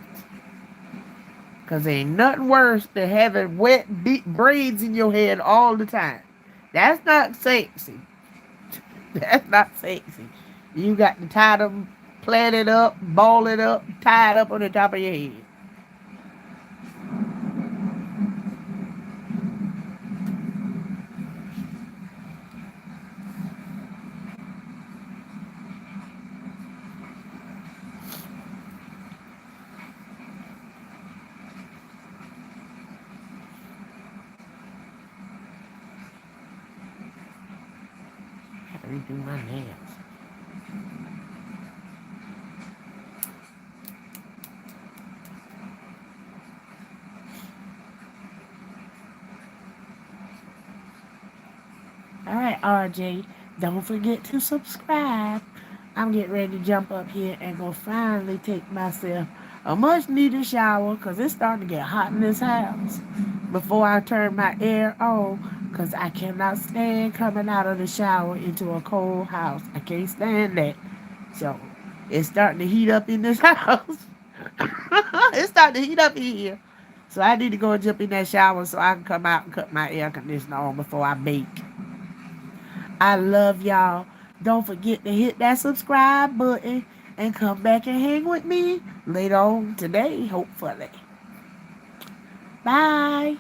Because there ain't nothing worse than having wet deep braids in your head all the time. That's not sexy. That's not sexy. You got to tie them, plait it up, ball it up, tie it up on the top of your head. Redo my nails. Alright, RJ, don't forget to subscribe. I'm getting ready to jump up here and go finally take myself a much needed shower because it's starting to get hot in this house before I turn my air on because I cannot stand coming out of the shower into a cold house. I can't stand that. So it's starting to heat up in this house. It's starting to heat up in here. So I need to go and jump in that shower so I can come out and cut my air conditioner on before I bake. I love y'all. Don't forget to hit that subscribe button and come back and hang with me later on today, hopefully. Bye.